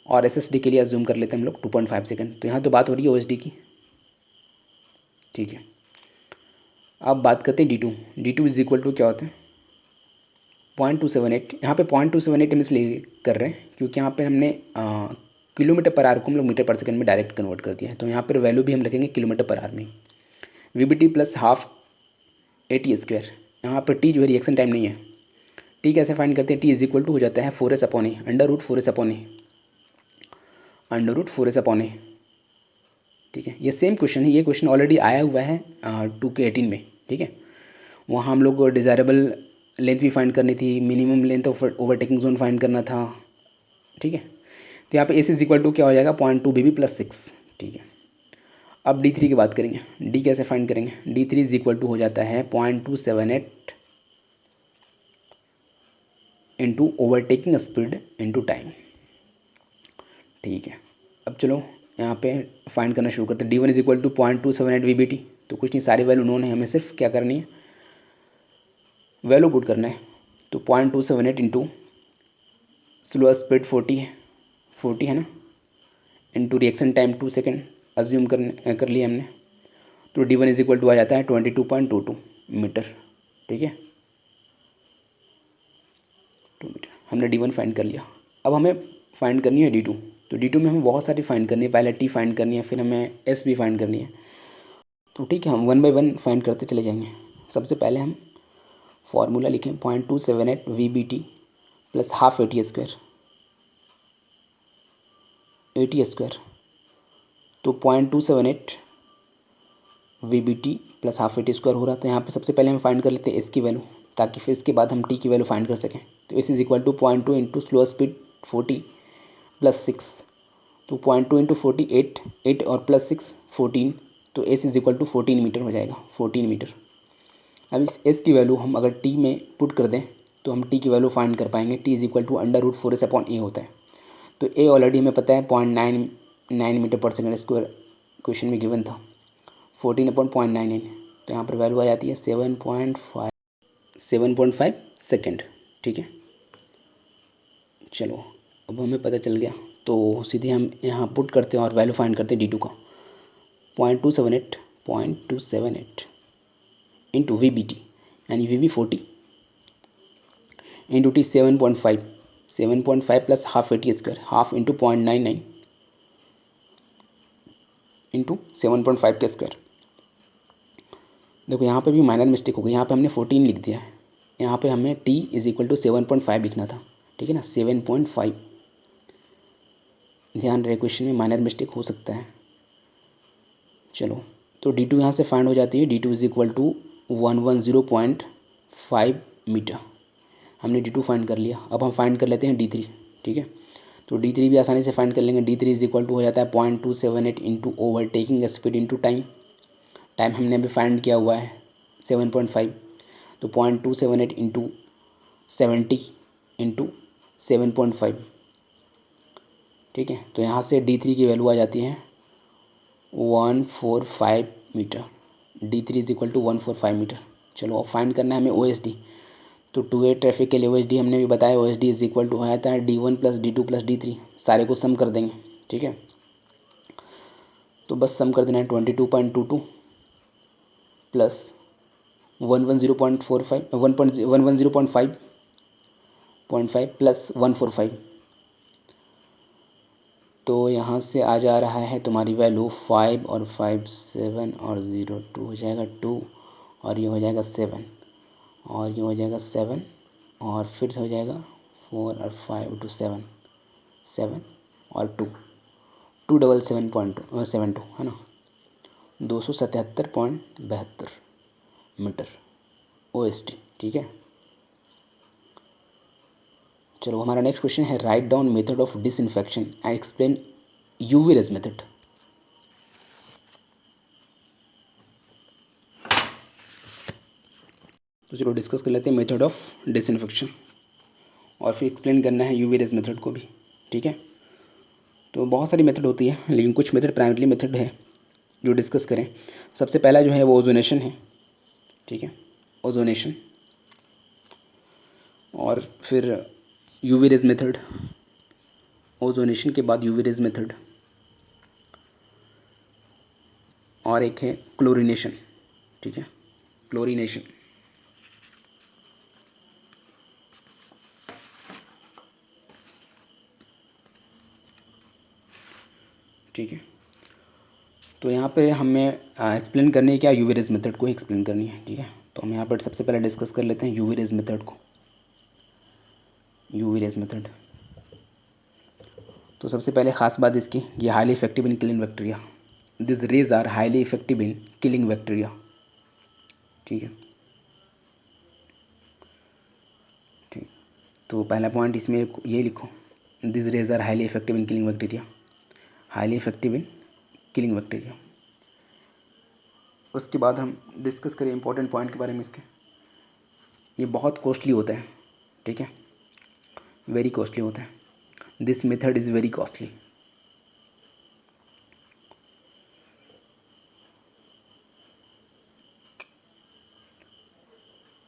और SSD के लिए अज्यूम कर लेते हैं हम लोग 2.5 सेकेंड। तो यहाँ तो बात हो रही है OSD की। ठीक है, अब बात करते हैं D2। D2 is equal to क्या होता है, 0.278। यहाँ पे 0.278 हम इसलिए कर रहे हैं क्योंकि यहाँ पे हमने किलोमीटर पर आवर को हम लोग मीटर पर सेकंड में डायरेक्ट कन्वर्ट कर दिया है, तो यहाँ पर वैल्यू भी हम रखेंगे किलोमीटर पर आवर में। VBT + ½ AT²। यहाँ पर T जो है रिएक्शन टाइम नहीं है। T कैसे फाइंड करते हैं, T इज इक्वल टू हो जाता है 4s/a, √4s/a। ठीक है, ये सेम क्वेश्चन है, ये क्वेश्चन ऑलरेडी आया हुआ है 2K18 में। ठीक है, वहाँ हम लोग को डिज़ायरेबल लेंथ भी फाइंड करनी थी, minimum length of overtaking zone find करना था। ठीक है, तो यहाँ पे एस इज इक्वल टू क्या हो जाएगा, 0.2 BB + 6। ठीक है, अब D3 की बात करेंगे। D कैसे फाइंड करेंगे, D3 इज इक्वल टू हो जाता है 0.278 into overtaking speed into time. ठीक है, अब चलो यहाँ पे फाइंड करना शुरू करते हैं। D1 is equal to 0.278 VBT। तो कुछ नहीं, सारी वैल्यू नोन है, हमें सिर्फ क्या करनी है, वैल्यू पुट करना है। तो 0.278 इंटू स्लो स्पीड 40 है ना, into reaction time 2 second assume कर लिया हमने। तो D1 इज इक्वल टू आ जाता है 22.22 मीटर। ठीक है, 2 मीटर हमने D1 फाइंड कर लिया। अब हमें फाइंड करनी है D2। तो D2 में हमें बहुत सारी फाइंड करनी है, पहले T फाइंड करनी है, फिर हमें S भी फाइंड करनी है। तो ठीक है, हम 1 बाय 1 फाइंड करते चले जाएंगे। सबसे पहले हम फार्मूला लिखें 0.278 VBT + ½ AT²। तो 0.278 VBT + ½ AT² हो रहा था। यहाँ पे सबसे पहले हम फाइंड कर लेते हैं S की वैल्यू, ताकि फिर इसके बाद हम T की वैल्यू फाइंड कर सकें। तो S is equal to 0.2 into slow speed 40 + 6। तो 0.2 इंटू 48, 8 और +6 14। तो S is equal to 14 metre हो जाएगा, 14 मीटर। अब इस S की वैल्यू हम अगर T में पुट कर दें तो हम T की वैल्यू फाइंड कर पाएंगे। T is equal to √4s/a होता है। तो A ऑलरेडी हमें पता है 0.99 मीटर पर सेकेंड स्क्वायर क्वेश्चन में गिवन था, 14/0.99। तो यहाँ पर वैल्यू आ जाती है 7.5 सेकेंड। ठीक है, चलो अब हमें पता चल गया, तो सीधे हम यहाँ पुट करते हैं और वैल्यू फाइंड करते हैं D2 का। 0.278 इंटू VBT यानी VB 40 into T 7.5 + ½ AT² half into 0.99 into 7.5 का²। देखो यहाँ पे भी माइनर मिस्टेक हो गई, यहाँ पे हमने 14 लिख दिया है, यहाँ पे हमें T इज इक्वल टू 7.5 लिखना था। ठीक है ना, 7.5। ध्यान रहे क्वेश्चन में माइनर मिस्टेक हो सकता है। चलो तो D2 यहाँ से फाइंड हो जाती है। D2 is equal to 110.5 metre. हमने D2 फाइंड कर लिया। अब हम फाइंड कर लेते हैं D3। ठीक है, तो D3 भी आसानी से फाइंड कर लेंगे। D3 इज इक्वल टू हो जाता है 0.278 into overtaking speed into time. Time हमने अभी फाइंड किया हुआ है 7.5। तो 0.278 इंटू 70 इंटू 7.5 ठीक है। तो यहाँ से D3 की वैल्यू आ जाती है 145 metre. D3 is equal to 145 metre. चलो अब फाइंड करना है हमें OSD। तो 2A ट्रैफिक के लिए OSD हमने भी बताया, OSD इज इक्वल टू आता है D1 plus D2 plus D3, सारे को सम कर देंगे। ठीक है, तो बस सम कर देना है 22.22 प्लस 110.45 110.5 प्लस 145। तो यहाँ से आ जा रहा है तुम्हारी वैल्यू 5 और 5 7 और 0 2 हो जाएगा 2, और ये हो जाएगा 7, और ये हो जाएगा 7, और फिर से हो जाएगा 4 और 5 2 7 7 और 2 277.72 है ना, 277.72 मीटर OSD। ठीक है, चलो हमारा नेक्स्ट क्वेश्चन है write down method of disinfection and explain UV rays method. तो चलो डिस्कस कर लेते हैं मेथड ऑफ डिसइंफेक्शन, और फिर एक्सप्लेन करना है UV रेज मेथड को भी। ठीक है, तो बहुत सारी मेथड होती है, लेकिन कुछ मेथड प्राइमरी मेथड है जो डिस्कस करें। सबसे पहला जो है वो ओजोनेशन है। ठीक है, ओजोनेशन, और फिर UV रेज मेथड, ओजोनेशन के बाद UV रेज मेथड, और एक है क्लोरीनेशन। ठीक है, क्लोरीनेशन। ठीक है, तो यहाँ पे हमें एक्सप्लेन करनी है क्या, UV रेज मेथड को ही एक्सप्लेन करनी है। ठीक है, तो हम यहाँ पर सबसे पहले डिस्कस कर लेते हैं UV रेज मेथड को। UV रेज मेथड, तो सबसे पहले ख़ास बात इसकी, ये highly effective in killing bacteria. This rays are highly effective in killing bacteria. ठीक है, ठीक, तो पहला पॉइंट इसमें ये लिखो, this rays are highly effective in killing bacteria, highly effective in killing bacteria. उसके बाद हम डिस्कस करें इंपॉर्टेंट पॉइंट के बारे में इसके। ये बहुत कॉस्टली होता है। ठीक है, वेरी कॉस्टली होता है। This method is very costly.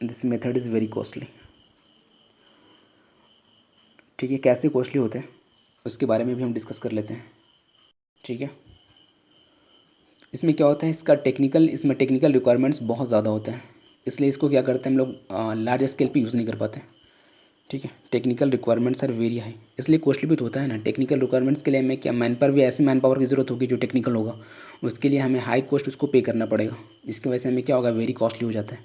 This method is very costly. ठीक है, कैसे कॉस्टली होते हैं उसके बारे में भी हम डिस्कस कर लेते हैं। ठीक है, इसमें क्या होता है, इसमें टेक्निकल रिक्वायरमेंट्स बहुत ज़्यादा होते हैं, इसलिए इसको क्या करते हैं हम लोग लार्ज स्केल पे यूज़ नहीं कर पाते। ठीक है, technical requirements are very high, इसलिए कॉस्टली भी तो होता है ना। टेक्निकल रिक्वायरमेंट्स के लिए हमें क्या मैन पावर भी, ऐसी मैन पावर की ज़रूरत होगी जो टेक्निकल होगा, उसके लिए हमें हाई कॉस्ट उसको पे करना पड़ेगा, जिसकी वजह से हमें क्या होगा, वेरी कॉस्टली हो जाता है।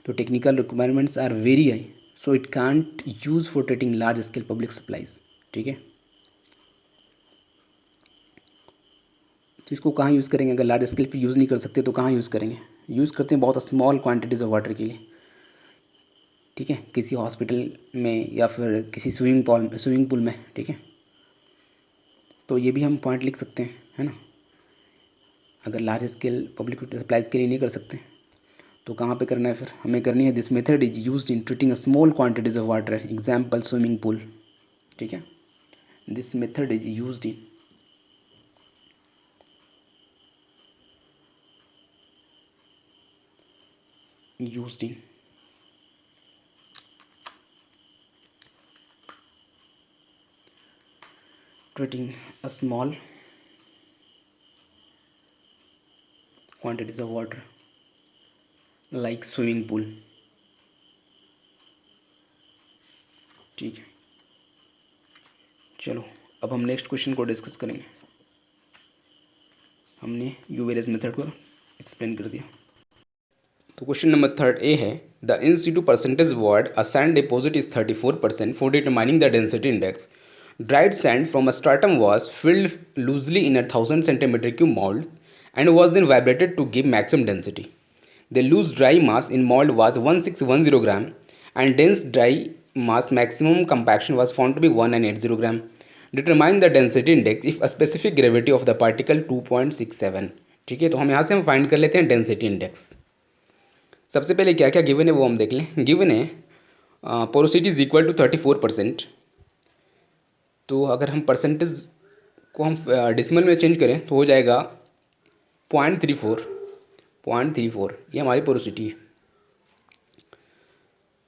तो technical requirements are very high, so it can't use for treating large scale public supplies. ठीक है, तो इसको कहाँ यूज़ करेंगे, अगर लार्ज स्केल पे यूज़ नहीं कर सकते तो कहाँ यूज़ करेंगे, यूज़ करते हैं बहुत स्मॉल क्वांटिटीज़ ऑफ वाटर के लिए। ठीक है, किसी हॉस्पिटल में या फिर किसी स्विमिंग पूल में। ठीक है, तो ये भी हम पॉइंट लिख सकते हैं, है ना। अगर लार्ज स्केल पब्लिक सप्लाईज के लिए नहीं कर सकते तो कहाँ पे करना है, फिर हमें करनी है, this method is used in treating a small quantities of water, example swimming pool. ठीक है, this method is used in treating a small quantities of water like swimming pool। ठीक है, चलो अब हम नेक्स्ट क्वेश्चन को डिस्कस करेंगे। हमने UV रेज मेथड को एक्सप्लेन कर दिया। तो क्वेश्चन नंबर 3 है, the in situ percentage ward a sand deposit is 34% for determining the density index. Dried sand from a stratum was filled loosely in a 1000 centimeter cube mold and was then vibrated to give maximum density. The loose dry mass in mold was 1610 gram and dense dry mass maximum compaction was found to be 1980 gram. Determine the density index if a specific gravity of the particle 2.67। ठीक है, तो हम यहाँ से हम find कर लेते हैं डेंसिटी इंडेक्स। सबसे पहले क्या क्या गिवन है वो हम देख लें। गिवन है पोरोसिटी इज इक्वल टू 34%। तो अगर हम परसेंटेज को हम डेसिमल में चेंज करें तो हो जाएगा 0.34 ये हमारी पोरोसिटी है।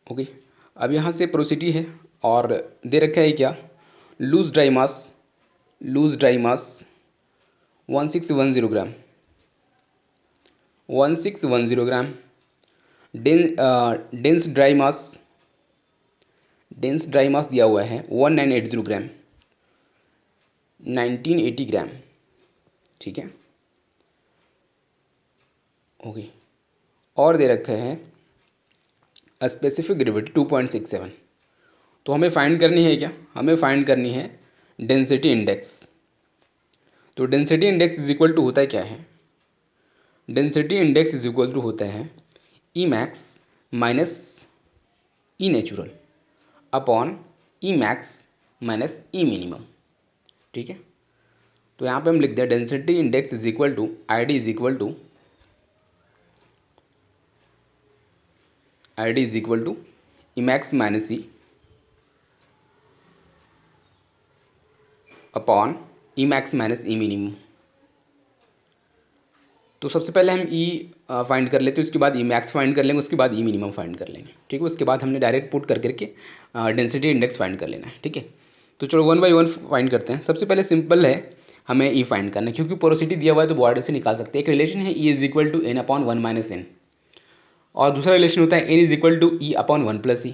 ओके, अब यहाँ से पोरोसिटी है और दे रखा है क्या, लूज ड्राई मास 1610 ग्राम 1610 ग्राम। डेंस ड्राई मास दिया हुआ है 1980 ग्राम 1980 ग्राम। ठीक है, ओके। और दे रखा है स्पेसिफिक ग्रेविटी 2.67। तो हमें फाइंड करनी है क्या, हमें फाइंड करनी है डेंसिटी इंडेक्स। तो density index is equal to होता है क्या है, density index is equal to होता है E max minus E natural upon E max minus E minimum. ठीक है, तो यहाँ पे हम लिखते हैं density index is equal to I D is equal to E max minus E upon E max minus E minimum. तो सबसे पहले हम ई फाइंड कर लेते हैं, उसके बाद ई मैक्स फाइंड कर लेंगे, उसके बाद ई मिनिमम फाइंड कर लेंगे। ठीक है, उसके बाद हमने डायरेक्ट पुट कर करके डेंसिटी इंडेक्स फाइंड कर लेना है। ठीक है, तो चलो 1 बाई 1 फाइंड करते हैं। सबसे पहले सिंपल है, हमें ई फाइंड करना है, क्योंकि पोरोसिटी दिया हुआ है तो बॉर्डर से निकाल सकते हैं। एक रिलेशन है e is equal to n upon 1 minus n, और दूसरा रिलेशन होता है n is equal to e upon 1 plus e.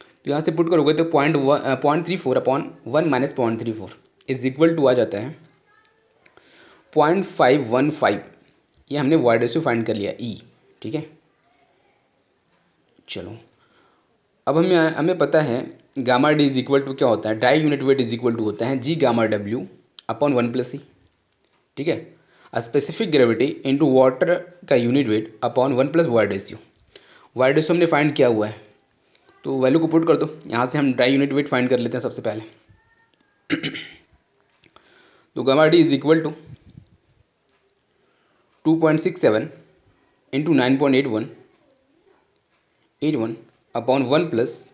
तो यहाँ से पुट करोगे तो 0.34 upon 1 minus 0.34 is equal to आ जाता है 0.515। ये हमने वाइड रेशियो फाइंड कर लिया ई। ठीक है, चलो अब हमें पता है gamma D is equal to क्या होता है, dry unit weight is equal to होता है जी गामा डब्ल्यू अपॉन 1 प्लस सी। ठीक है, स्पेसिफिक ग्रेविटी इनटू वाटर का unit weight upon 1 plus void ratio. Void ratio हमने फाइंड किया हुआ है, तो वैल्यू को पुट कर दो। यहाँ से हम ड्राई यूनिट वेट फाइंड कर लेते हैं सबसे पहले। तो gamma D is equal to 2.67 into 9.81 upon 1 plus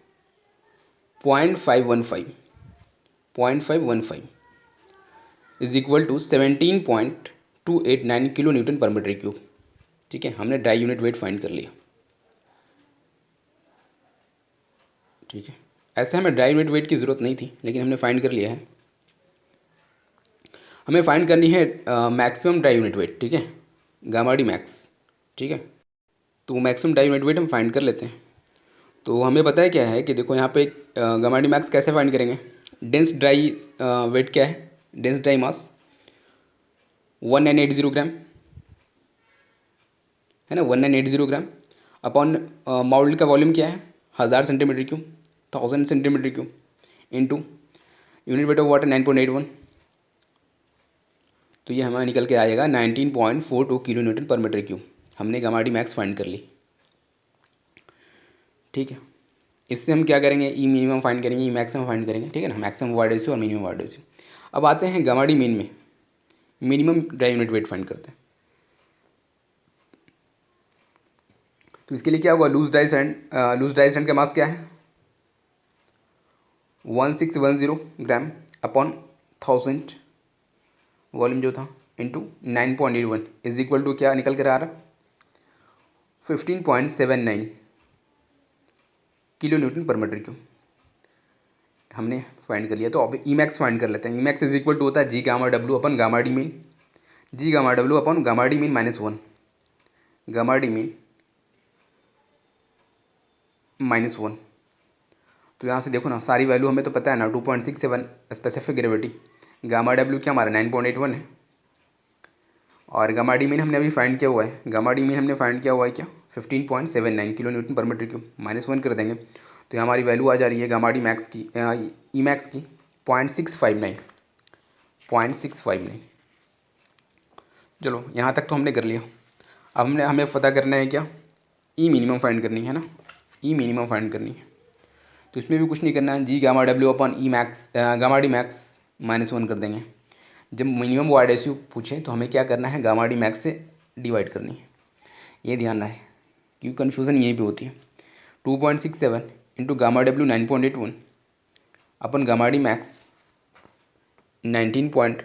0.515 is equal to 17.289 kilo newton per metre cube. ठीक है, हमने ड्राई यूनिट वेट फाइंड कर लिया। ठीक है, ऐसे हमें ड्राई यूनिट वेट की ज़रूरत नहीं थी, लेकिन हमने फाइंड कर लिया है। हमें फाइंड करनी है मैक्सिमम ड्राई यूनिट वेट। ठीक है, गामा डी मैक्स। ठीक है, तो मैक्सिमम ड्राई यूनिट वेट हम फाइंड कर लेते हैं। तो हमें पता है क्या है कि देखो यहाँ पे गामा डी मैक्स कैसे फाइंड करेंगे। डेंस ड्राई वेट क्या है, डेंस ड्राई मास 1980 ग्राम है ना, 1980 ग्राम अपॉन मॉडल का वॉल्यूम क्या है 1000 centimetre cube, 1000 centimetre cube into unit weight of water 9.81। तो ये हमारा निकल के आएगा 19.42 kilo newton per metre cube. हमने गामा डी मैक्स फाइंड कर ली। ठीक है, इससे हम क्या करेंगे, ई मिनिमम फाइंड करेंगे, ई मैक्सिमम फाइंड करेंगे। ठीक है ना, मैक्सिमम वाइड रेशियो और मिनिमम वाइड रेशियो। अब आते हैं गामा डी मीन में, minimum dry unit weight find करते हैं। तो इसके लिए क्या होगा, लूज ड्राई सैंड का मास क्या है 1610 ग्राम अपॉन 1000 वॉल्यूम जो था इंटू 9.81 इज इक्वल टू क्या निकल कर आ रहा 15.79 kilo newton per metre cube हमने फाइंड कर लिया। तो अब ई मैक्स फाइंड कर लेते हैं। E max is equal to होता है जी गामा डब्ल्यू अपन गामा डी मीन, जी गामा डब्ल्यू अपन gamma D mean minus 1, gamma D mean -1। तो यहाँ से देखो ना, सारी वैल्यू हमें तो पता है ना, 2.67 स्पेसिफिक ग्रेविटी, गामा डब्ल्यू क्या हमारा 9.81 है, और गामा डी मीन हमने अभी फाइंड किया हुआ है, गामा डी मीन हमने फाइंड किया हुआ है क्या 15.79 kilo newton per metre cube, -1 कर देंगे तो हमारी वैल्यू आ जा रही है गामा डी मैक्स की, ई मैक्स की 0.659। चलो यहाँ तक तो हमने कर लिया। अब हमें पता करना है क्या, ई मिनिमम फाइंड करनी है ना, ई मिनिमम फाइंड करनी है। तो इसमें भी कुछ नहीं करना है, जी गामा डब्ल्यू अपन E max gamma D max -1 कर देंगे। जब मिनिमम वाइड रेशियो पूछें तो हमें क्या करना है, गामा डी मैक्स से डिवाइड करनी है। ये ध्यान रहे, क्योंकि कन्फ्यूज़न यहीं पे होती है। 2.67 इंटू गामा डब्ल्यू 9.81 अपन गामा डी मैक्स 19.82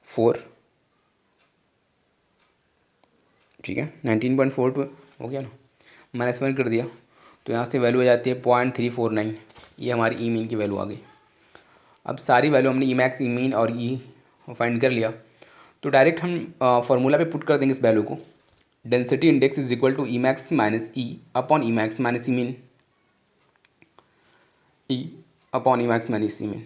4, ठीक है, 19.42 हो गया ना, -1 कर दिया तो यहाँ से वैल्यू आ जाती है 0.349। ये हमारी ई मीन की वैल्यू आ गई। अब सारी वैल्यू हमने ई मैक्स, ई मीन और ई फाइंड कर लिया, तो डायरेक्ट हम फार्मूला पे पुट कर देंगे इस वैल्यू को। Density index is equal to E max minus E upon E max minus E mean, E upon E max minus E mean,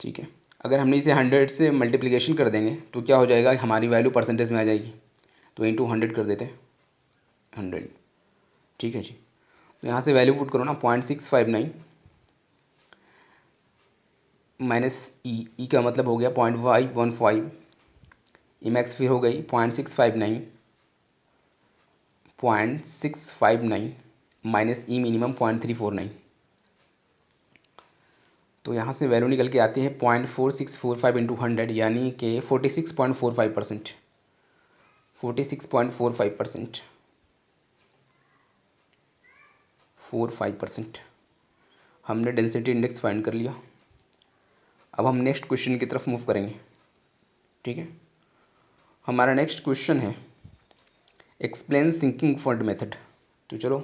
ठीक है। अगर हमने इसे 100 से मल्टीप्लिकेशन कर देंगे तो क्या हो जाएगा, हमारी वैल्यू परसेंटेज में आ जाएगी, तो इंटू 100 कर देते हैं, 100, ठीक है जी। तो यहाँ से वैल्यू पुट करो ना, 0.659 माइनस ई का मतलब हो गया 0.515, ई मैक्स फिर हो गई 0.659 माइनस ई मिनिमम 0.349, तो यहाँ से वैल्यू निकल के आती है 0.4645 इंटू 100, यानी कि 46.45%, 46.45%, 45%। हमने डेंसिटी इंडेक्स फाइंड कर लिया। अब हम नेक्स्ट क्वेश्चन की तरफ मूव करेंगे, ठीक है। हमारा नेक्स्ट क्वेश्चन है एक्सप्लेन सिंकिंग फंड मेथड। तो चलो,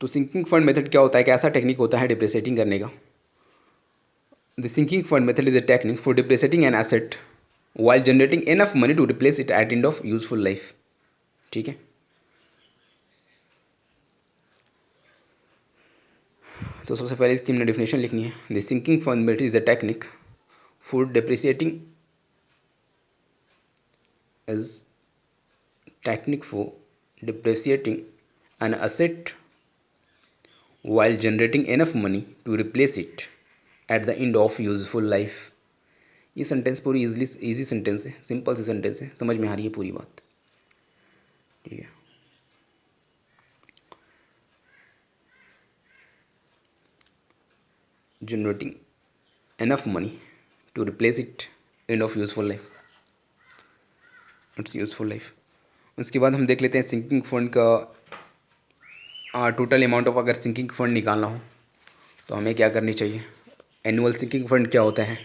तो सिंकिंग फंड मेथड क्या होता है, कैसा टेक्निक होता है डिप्रिसिएटिंग करने का। The sinking fund method is a technique for depreciating an asset while generating enough money to replace it at end of useful life, ठीक है। तो सबसे पहले इसकी हमने डेफिनेशन लिखनी है। The sinking fund method is the technique for depreciating is technique for depreciating an asset while generating enough money to replace it at the end of useful life। ये सेंटेंस पूरी इजी सेंटेंस है, simple सी sentence है, समझ में आ रही है पूरी बात, ठीक है। Generating enough money to replace it end of useful life, its useful life. उसके बाद हम देख लेते हैं सिंकिंग फंड का टोटल अमाउंट ऑफ, अगर सिंकिंग फंड निकालना हो तो हमें क्या करनी चाहिए। एनुअल सिंकिंग फंड क्या होता है,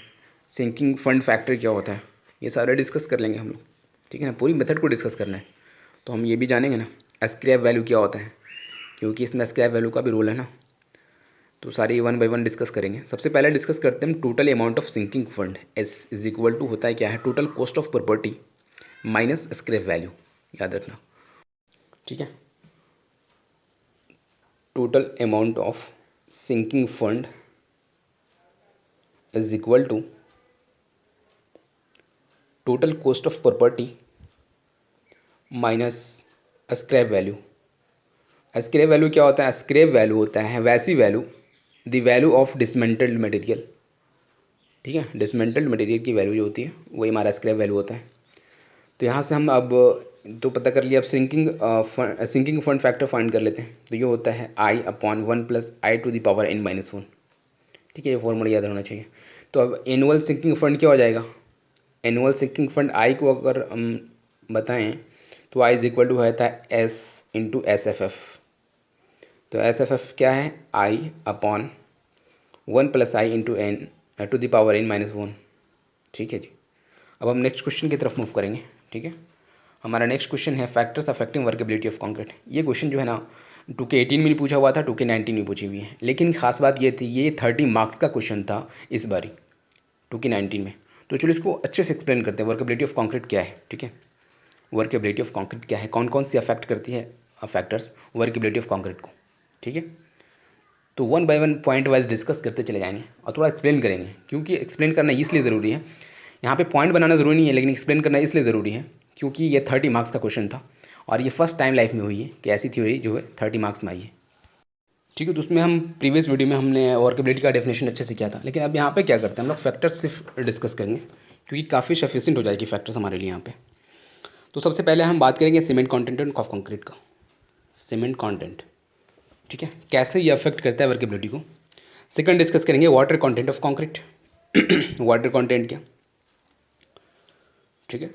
सिंकिंग फंड फैक्टर क्या होता है, ये सारा डिस्कस कर लेंगे हम लोग, ठीक है ना। पूरी मेथड को डिस्कस करना है तो हम ये भी जानेंगे ना स्क्रैप वैल्यू क्या होता है, क्योंकि इसमें स्क्रैप वैल्यू का भी रोल है ना। तो सारी 1 बाय 1 डिस्कस करेंगे। सबसे पहले डिस्कस करते हैं total amount of sinking fund. S is equal to होता है क्या है, total cost of property minus scrap value, याद रखना, ठीक है। Total amount of sinking fund is equal to total cost of property minus scrap value. Scrap value क्या होता है, स्क्रैप वैल्यू होता है वैसी value the value of dismantled material, ठीक है। डिसमेंटल्ड मटेरियल की वैल्यू जो होती है वही हमारा स्क्रैप वैल्यू होता है। तो यहाँ से हम अब तो पता कर लिया, अब सिंकिंग फंड फैक्टर फाइंड कर लेते हैं। तो ये होता है i upon 1 plus i to the power n minus 1, ठीक है। ये फॉर्मूला याद होना चाहिए। तो अब एनुअल सिंकिंग फंड क्या हो जाएगा, एनुअल सिंकिंग फंड आई को अगर हम बताएं तो आई इज इक्वल टू होता है s into s f f. तो एस एफ एफ क्या है, i upon 1 plus i into n to the power n minus 1, ठीक है जी। अब हम नेक्स्ट क्वेश्चन की तरफ मूव करेंगे, ठीक है। हमारा नेक्स्ट क्वेश्चन है factors affecting workability of concrete. ये क्वेश्चन जो है ना 2K18 में भी पूछा हुआ था, 2K19 में पूछी हुई है, लेकिन खास बात ये थी ये 30 मार्क्स का क्वेश्चन था इस बारी 2K19 में। तो चलो इसको अच्छे से एक्सप्लेन करते हैं, वर्केबिलिटी ऑफ कंक्रीट क्या है, ठीक है। वर्केबिलिटी ऑफ कंक्रीट क्या है, कौन कौन सी अफेक्ट करती है फैक्टर्स वर्केबिलिटी ऑफ कंक्रीट को, ठीक है। तो 1 बाय 1 पॉइंट वाइज डिस्कस करते चले जाएंगे और थोड़ा एक्सप्लेन करेंगे, क्योंकि एक्सप्लेन करना इसलिए ज़रूरी है, यहाँ पे पॉइंट बनाना ज़रूरी नहीं है, लेकिन एक्सप्लेन करना इसलिए ज़रूरी है क्योंकि ये 30 मार्क्स का क्वेश्चन था और ये फर्स्ट टाइम लाइफ में हुई है कि ऐसी थ्योरी जो है 30 मार्क्स में आई है, ठीक है। तो उसमें हम प्रीवियस वीडियो में हमने वर्केबिलिटी का डेफिनेशन अच्छे से किया था, लेकिन अब यहाँ पे क्या करते हैं हम लोग फैक्टर्स सिर्फ डिस्कस करेंगे, क्योंकि काफ़ी सफिशिएंट हो जाएगी फैक्टर्स हमारे लिए यहाँ पे। तो सबसे पहले हम बात करेंगे सीमेंट कॉन्टेंट ऑफ कंक्रीट का, सीमेंट कॉन्टेंट, ठीक है, कैसे ये अफेक्ट करता है वर्केबिलिटी को। सेकंड डिस्कस करेंगे water content of concrete, water content क्या, ठीक है।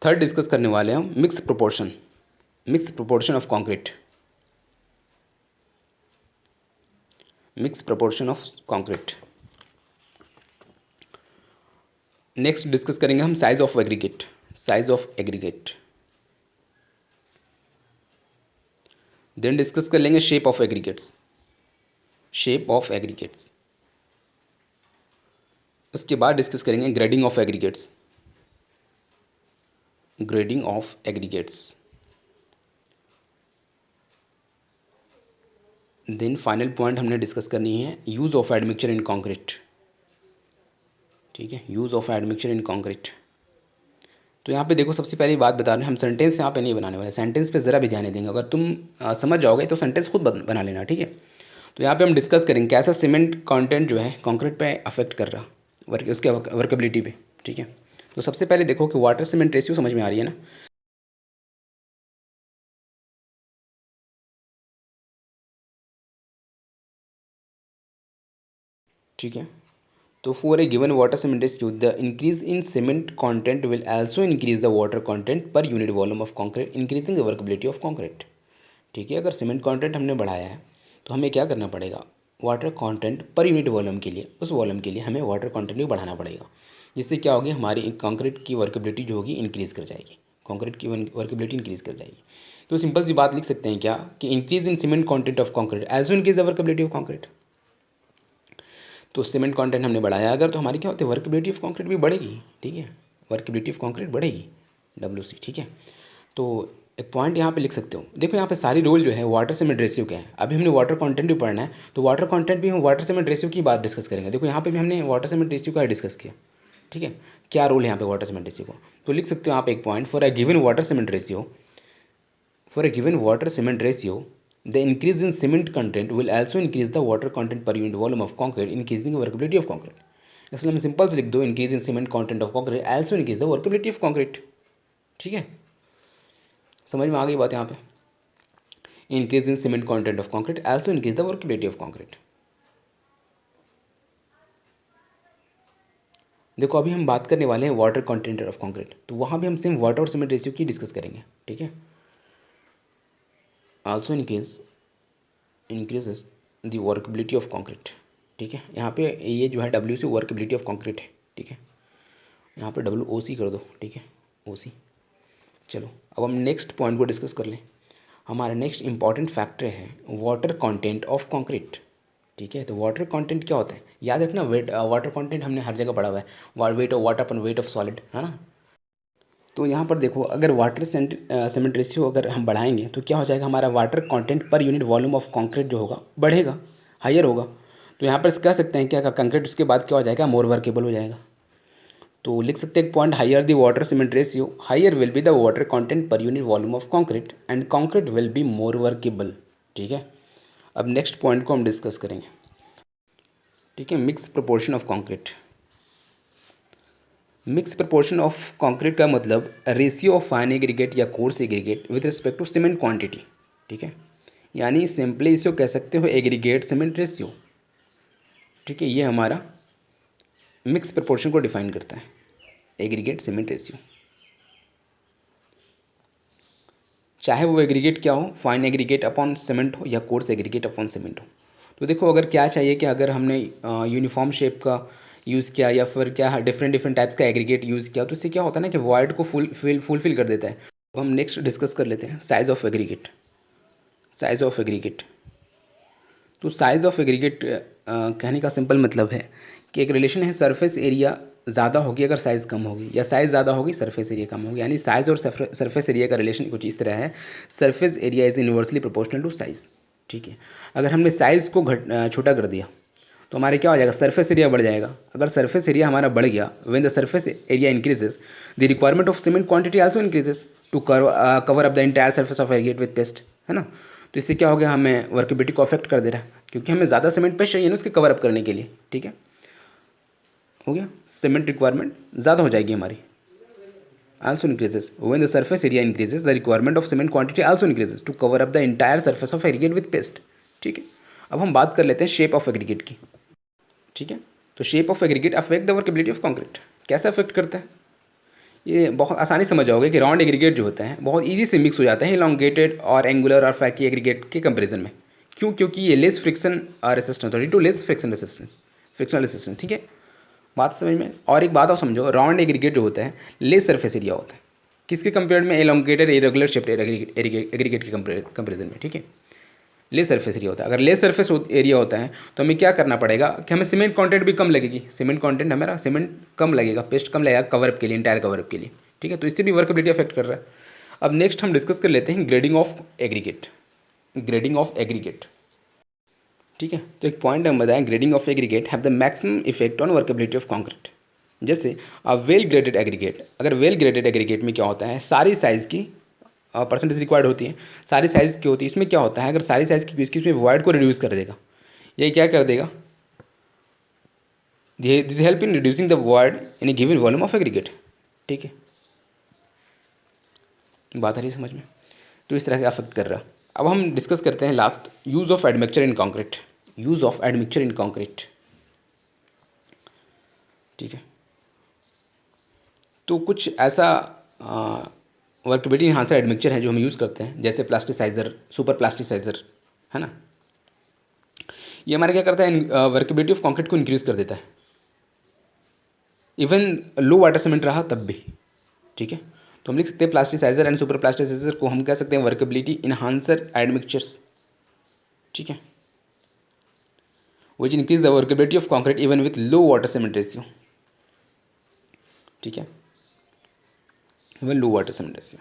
थर्ड डिस्कस करने वाले हैं हम mix proportion of concrete, mix proportion of concrete. Next discuss करेंगे हम size of aggregate. Size of aggregate. Then discuss कर लेंगे shape of aggregates. Shape of aggregates. उसके बाद डिस्कस करेंगे grading of aggregates. Grading of aggregates. Then final point हमने discuss करनी है use of admixture in concrete. ठीक है, use of admixture in concrete. तो यहाँ पे देखो, सबसे पहली बात बता रहे हैं हम सेंटेंस यहाँ पे नहीं बनाने वाले। सेंटेंस पे ज़रा भी ध्यान नहीं देंगे। अगर तुम समझ जाओगे तो सेंटेंस खुद बना लेना। ठीक है, तो यहाँ पे हम डिस्कस करेंगे कैसा सीमेंट कंटेंट जो है कंक्रीट पे अफेक्ट कर रहा उसके वर्केबिलिटी पे। ठीक है, तो सबसे पहले देखो कि वाटर सीमेंट रेशियो समझ में आ रही है ना। ठीक है, तो for a given water cement ratio the increase in cement content will also increase the water content per unit volume of concrete increasing the workability of concrete. ठीक है, अगर सीमेंट कंटेंट हमने बढ़ाया है तो हमें क्या करना पड़ेगा, water content per unit volume के लिए, उस वॉल्यूम के लिए हमें वाटर कंटेंट भी बढ़ाना पड़ेगा, जिससे क्या होगी, हमारी कंक्रीट की वर्केबिलिटी जो होगी इंक्रीज़ कर जाएगी। कंक्रीट की वर्केबिलिटी इंक्रीज़ कर जाएगी। तो सिंपल सी बात लिख सकते हैं क्या कि increase in cement content of concrete also increase the workability of concrete. तो सीमेंट कंटेंट हमने बढ़ाया अगर, तो हमारी क्या होती है, वर्केबिलिटी ऑफ कंक्रीट भी बढ़ेगी। ठीक है, वर्केबिलिटी ऑफ कंक्रीट बढ़ेगी, WC। ठीक है, तो एक पॉइंट यहाँ पे लिख सकते हो। देखो यहाँ पे सारी रूल जो है वाटर सीमेंट रेशियो क्या है। अभी हमने वाटर कंटेंट भी पढ़ना है, तो वाटर कंटेंट भी हम वाटर सीमेंट रेशियो की बात डिस्कस करेंगे। देखो यहाँ पे भी हमने वाटर सीमेंट रेशियो का डिस्कस किया। ठीक है, क्या रूल है यहाँ पे वाटर सीमेंट रेशियो को, तो लिख सकते हो आप एक point, for a given water cement ratio, for a given water cement ratio the increase in cement content will also increase the water content per unit volume of concrete increasing workability of concrete. इसलिए हम simple से लिख दो, increase in cement content of concrete also increase the workability of concrete. ठीक है, समझ में आ गई बात यहाँ पे। Increase in cement content of concrete also increase the workability of concrete. देखो अभी हम बात करने वाले हैं वाटर कंटेंट ऑफ कंक्रीट, तो वहाँ भी हम सेम वाटर और सीमेंट रेशियो की डिस्कस करेंगे। ठीक है, also increases the workability of concrete. ठीक है, यहाँ पे ये जो है WC वर्केबिलिटी ऑफ कंक्रीट है। ठीक है, यहाँ पे WOC कर दो। ठीक है, OC। चलो अब हम नेक्स्ट पॉइंट को डिस्कस कर लें। हमारा नेक्स्ट इंपॉर्टेंट फैक्टर है वाटर कंटेंट ऑफ कंक्रीट। ठीक है, तो वाटर कंटेंट क्या होता है, याद रखना, वेट वाटर कंटेंट हमने हर जगह पढ़ा हुआ है, weight of water upon weight of solid, है ना। तो यहाँ पर देखो, अगर वाटर सीमेंट रेशियो अगर हम बढ़ाएंगे तो क्या हो जाएगा, हमारा water content per unit volume of concrete जो होगा बढ़ेगा, हायर होगा। तो यहाँ पर कह सकते हैं क्या, कंक्रीट उसके बाद क्या हो जाएगा, मोर वर्केबल हो जाएगा। तो लिख सकते हैं एक point, higher the water cement ratio higher will be the water content per unit volume of concrete and concrete will be more workable. ठीक है, अब नेक्स्ट पॉइंट को हम डिस्कस करेंगे। ठीक है, mix proportion of concrete. Mix proportion of concrete का मतलब रेशियो ऑफ फाइन एग्रीगेट या coarse aggregate with respect to cement quantity. ठीक है, यानी सिंपली इसको कह सकते हो एग्रीगेट सीमेंट रेशियो। ठीक है, ये हमारा मिक्स प्रोपोर्शन को डिफाइन करता है, एग्रीगेट सीमेंट रेशियो। चाहे वो एग्रीगेट क्या हो, फाइन एग्रीगेट अपॉन सीमेंट हो या कोर्स एग्रीगेट अपॉन सीमेंट हो। तो देखो अगर क्या चाहिए कि अगर हमने यूनिफॉर्म शेप का यूज़ किया या फिर क्या डिफरेंट डिफरेंट टाइप्स का एग्रीगेट यूज़ किया, तो इससे क्या होता है ना कि वॉइड को फुलफिल कर देता है। तो हम नेक्स्ट डिस्कस कर लेते हैं size of aggregate. Size of aggregate, तो साइज़ ऑफ एग्रीगेट कहने का सिंपल मतलब है कि एक रिलेशन है, सरफेस एरिया ज़्यादा होगी अगर साइज़ कम होगी, या साइज़ ज़्यादा होगी सरफेस एरिया कम होगी। यानी साइज़ और सरफेस एरिया का रिलेशन कुछ इस तरह है, surface area is inversely proportional to size. ठीक है, अगर हमने साइज़ को छोटा कर दिया तो हमारे क्या हो जाएगा, सरफेस एरिया बढ़ जाएगा। अगर सरफेस एरिया हमारा बढ़ गया, when the surface area increases the requirement of cement quantity also increases to cover up the entire surface of aggregate with paste, है ना। तो इससे क्या हो गया, हमें वर्केबिलिटी को अफेक्ट कर दे रहा है, क्योंकि हमें ज़्यादा सीमेंट पेस्ट चाहिए ना उसके कवर अप करने के लिए। ठीक है, हो गया, सीमेंट रिक्वायरमेंट ज़्यादा हो जाएगी हमारी, also increases when the surface area increases the requirement of cement quantity also increases to cover up the entire surface of aggregate with paste. ठीक है, अब हम बात कर लेते हैं शेप ऑफ एग्रीगेट की। ठीक है, तो shape of aggregate affect the workability of concrete. कैसे अफेक्ट करता है, ये बहुत आसानी समझ जाओगे कि राउंड एग्रीगेट जो होता है बहुत इजी से मिक्स हो जाता है इलॉन्गेटेड और एंगुलर और फैकी एग्रीगेट के कंपैरिजन में। क्यों? क्योंकि ये less friction resistance due to less friction resistance, frictional resistance. ठीक है, बात समझ में। और एक बात और समझो, राउंड एग्रीगेट जो होता है लेस सरफेस एरिया होता है, किसके कंपेयर में? एलोंगेटेड इरेगुलर शेप्ड एग्रीगेट के कंपेरिजन में। ठीक है, लेस सरफेस एरिया होता है। अगर लेस सरफेस एरिया होता है तो हमें क्या करना पड़ेगा कि हमें सीमेंट कंटेंट भी कम लगेगी, सीमेंट कंटेंट हमारा सीमेंट कम लगेगा, पेस्ट कम लगेगा कवरअप के लिए, इंटायर कवरअप के लिए। ठीक है, तो इससे भी वर्कबिलिटी अफेक्ट कर रहा है। अब नेक्स्ट हम डिस्कस कर लेते हैं grading of aggregate, grading of aggregate. ठीक है, तो एक पॉइंट हम बताएं, grading of aggregate have the maximum effect on workability of concrete. जैसे वेल ग्रेडेड एग्रीगेट, अगर वेल ग्रेडेड एग्रीगेट में क्या होता है, सारी साइज़ की परसेंटेज रिक्वायर्ड होती है, सारी साइज़ की होती है। इसमें क्या होता है, अगर सारी साइज़ की यूज़ की, इसमें वॉइड को रिड्यूस कर देगा। ये क्या कर देगा, this help in reducing the void in A given volume of aggregate. ठीक है, बात आ रही है समझ में? तो इस तरह का अफेक्ट कर रहा है। अब हम डिस्कस करते हैं last, use of admixture in concrete, use of admixture in concrete. ठीक है, तो कुछ ऐसा वर्केबिलिटी इन्हांसर एडमिक्चर है जो हम यूज़ करते हैं, जैसे प्लास्टिसाइज़र, सुपर प्लास्टिसाइज़र, है ना। ये हमारा क्या करता है, वर्केबिलिटी ऑफ कंक्रीट को इंक्रीज़ कर देता है, इवन लो वाटर सीमेंट रहा तब भी। ठीक है, तो हम लिख सकते हैं प्लास्टिसाइज़र एंड सुपर प्लास्टिसाइज़र को हम कह सकते हैं वर्केबिलिटी इन्हांसर एडमिक्चर्स। ठीक है, which increase the workability of concrete even with low water cement ratio. ठीक है, even low water cement ratio.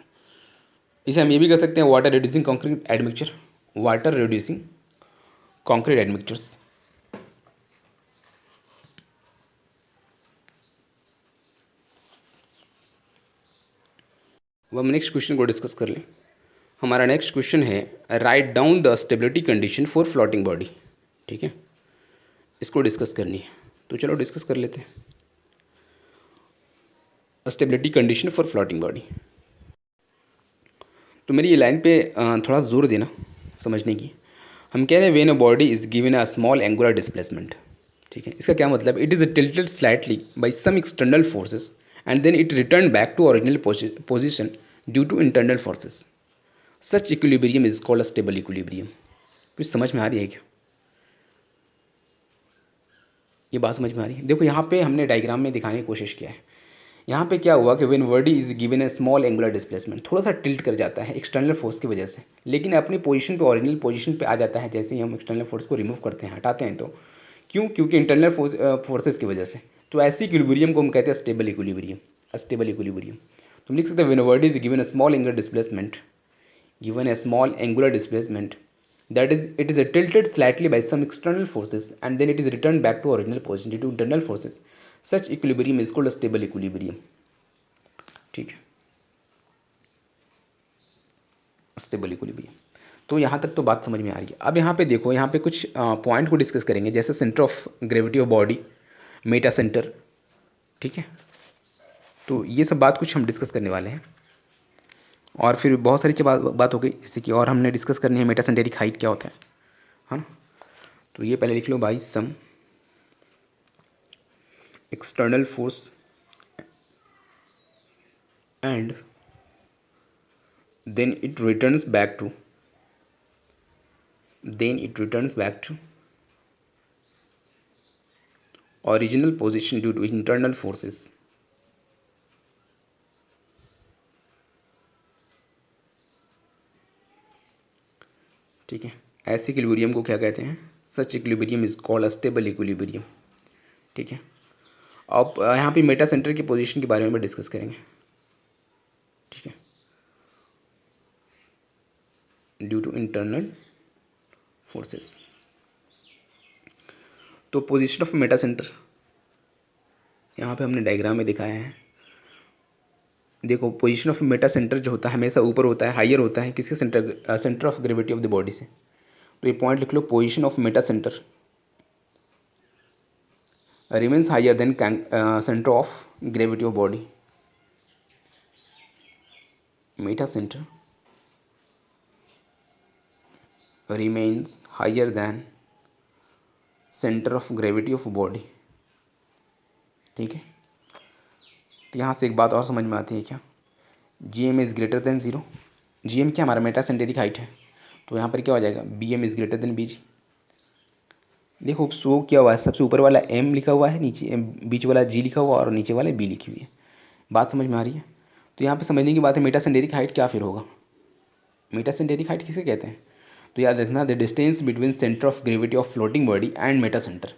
इसे हम ये भी कह सकते हैं water reducing concrete admixture, water reducing concrete admixtures. अब हम नेक्स्ट क्वेश्चन को डिस्कस कर लें। हमारा नेक्स्ट क्वेश्चन है, write down the stability condition for floating body. ठीक है, इसको डिस्कस करनी है, तो चलो डिस्कस कर लेते हैं। Stability condition for floating body, तो मेरी ये लाइन पे थोड़ा जोर देना समझने की। हम कह रहे हैं when a body is given a small angular displacement. ठीक है, इसका क्या मतलब, it is tilted slightly by some external forces and then it return back to original position due to internal forces, such equilibrium is called a stable equilibrium. कुछ समझ में आ रही है क्या? ये बात समझ में आ रही है? देखो यहाँ पे हमने डायग्राम में दिखाने की कोशिश किया है। यहाँ पे क्या हुआ कि when body is given A small angular displacement, थोड़ा सा टिल्ट कर जाता है एक्सटर्नल फोर्स की वजह से, लेकिन अपनी पोजीशन पे, ओरिजिनल पोजीशन पे आ जाता है जैसे ही हम एक्सटर्नल फोर्स को रिमूव करते हैं, हटाते हैं। तो क्यों? क्योंकि इंटरनल फोर्सेस की वजह से। तो ऐसी इक्विलिब्रियम को हम कहते हैं स्टेबल इक्विलिब्रियम, स्टेबल इक्विलिब्रियम। तो हम लिख सकते हैं when body is given A small angular displacement, given a small angular displacement, that is it is tilted slightly by some external forces and then it is returned back to original position due to internal forces, such equilibrium is called a stable equilibrium। ठीक है, stable equilibrium. तो यहाँ तक तो बात समझ में आ रही है। अब यहाँ पे देखो, यहाँ पे कुछ पॉइंट को डिस्कस करेंगे, जैसे centre of gravity of body, Meta centre. ठीक है, तो ये सब बात कुछ हम डिस्कस करने वाले हैं। और फिर बहुत सारी बात हो गई, जैसे कि और हमने डिस्कस करनी है मेटासेंटेरिक हाइट क्या होता है ना। तो ये पहले लिख लो भाई, some external force and then it returns back to original position due to internal forces. ठीक है, ऐसे इक्विलिब्रियम को क्या कहते हैं? Such equilibrium is called a stable equilibrium. ठीक है, अब यहाँ पे मेटा सेंटर की पोजीशन के बारे में डिस्कस करेंगे। ठीक है, ड्यू टू इंटरनल फोर्सेस। तो पोजीशन ऑफ मेटा सेंटर यहाँ पे हमने डायग्राम में दिखाया है। देखो, पोजीशन ऑफ मेटा सेंटर जो होता है हमेशा ऊपर होता है, हायर होता है किसके? Centre of gravity of the body से। तो ये पॉइंट लिख लो, position of metacentre remains higher than center of gravity of body। Meta center remains higher than center of gravity of body। ठीक है, तो यहाँ से एक बात और समझ में आती है क्या? G M is greater than zero. G M क्या? हमारा मेटा सेंटेरिक हाइट है। तो यहाँ पर क्या हो जाएगा, B M is greater than B G. देखो शो क्या हुआ है, सबसे ऊपर वाला एम लिखा हुआ है, नीचे बीच वाला जी लिखा हुआ और नीचे वाला बी लिखी हुई है। बात समझ में आ रही है? तो यहाँ पे समझने की बात है, मेटासेंटेरिक हाइट क्या फिर होगा, मेटासेंटेरिक हाइट किसे कहते हैं? तो याद रखना, the distance between centre of gravity of floating body and Meta centre,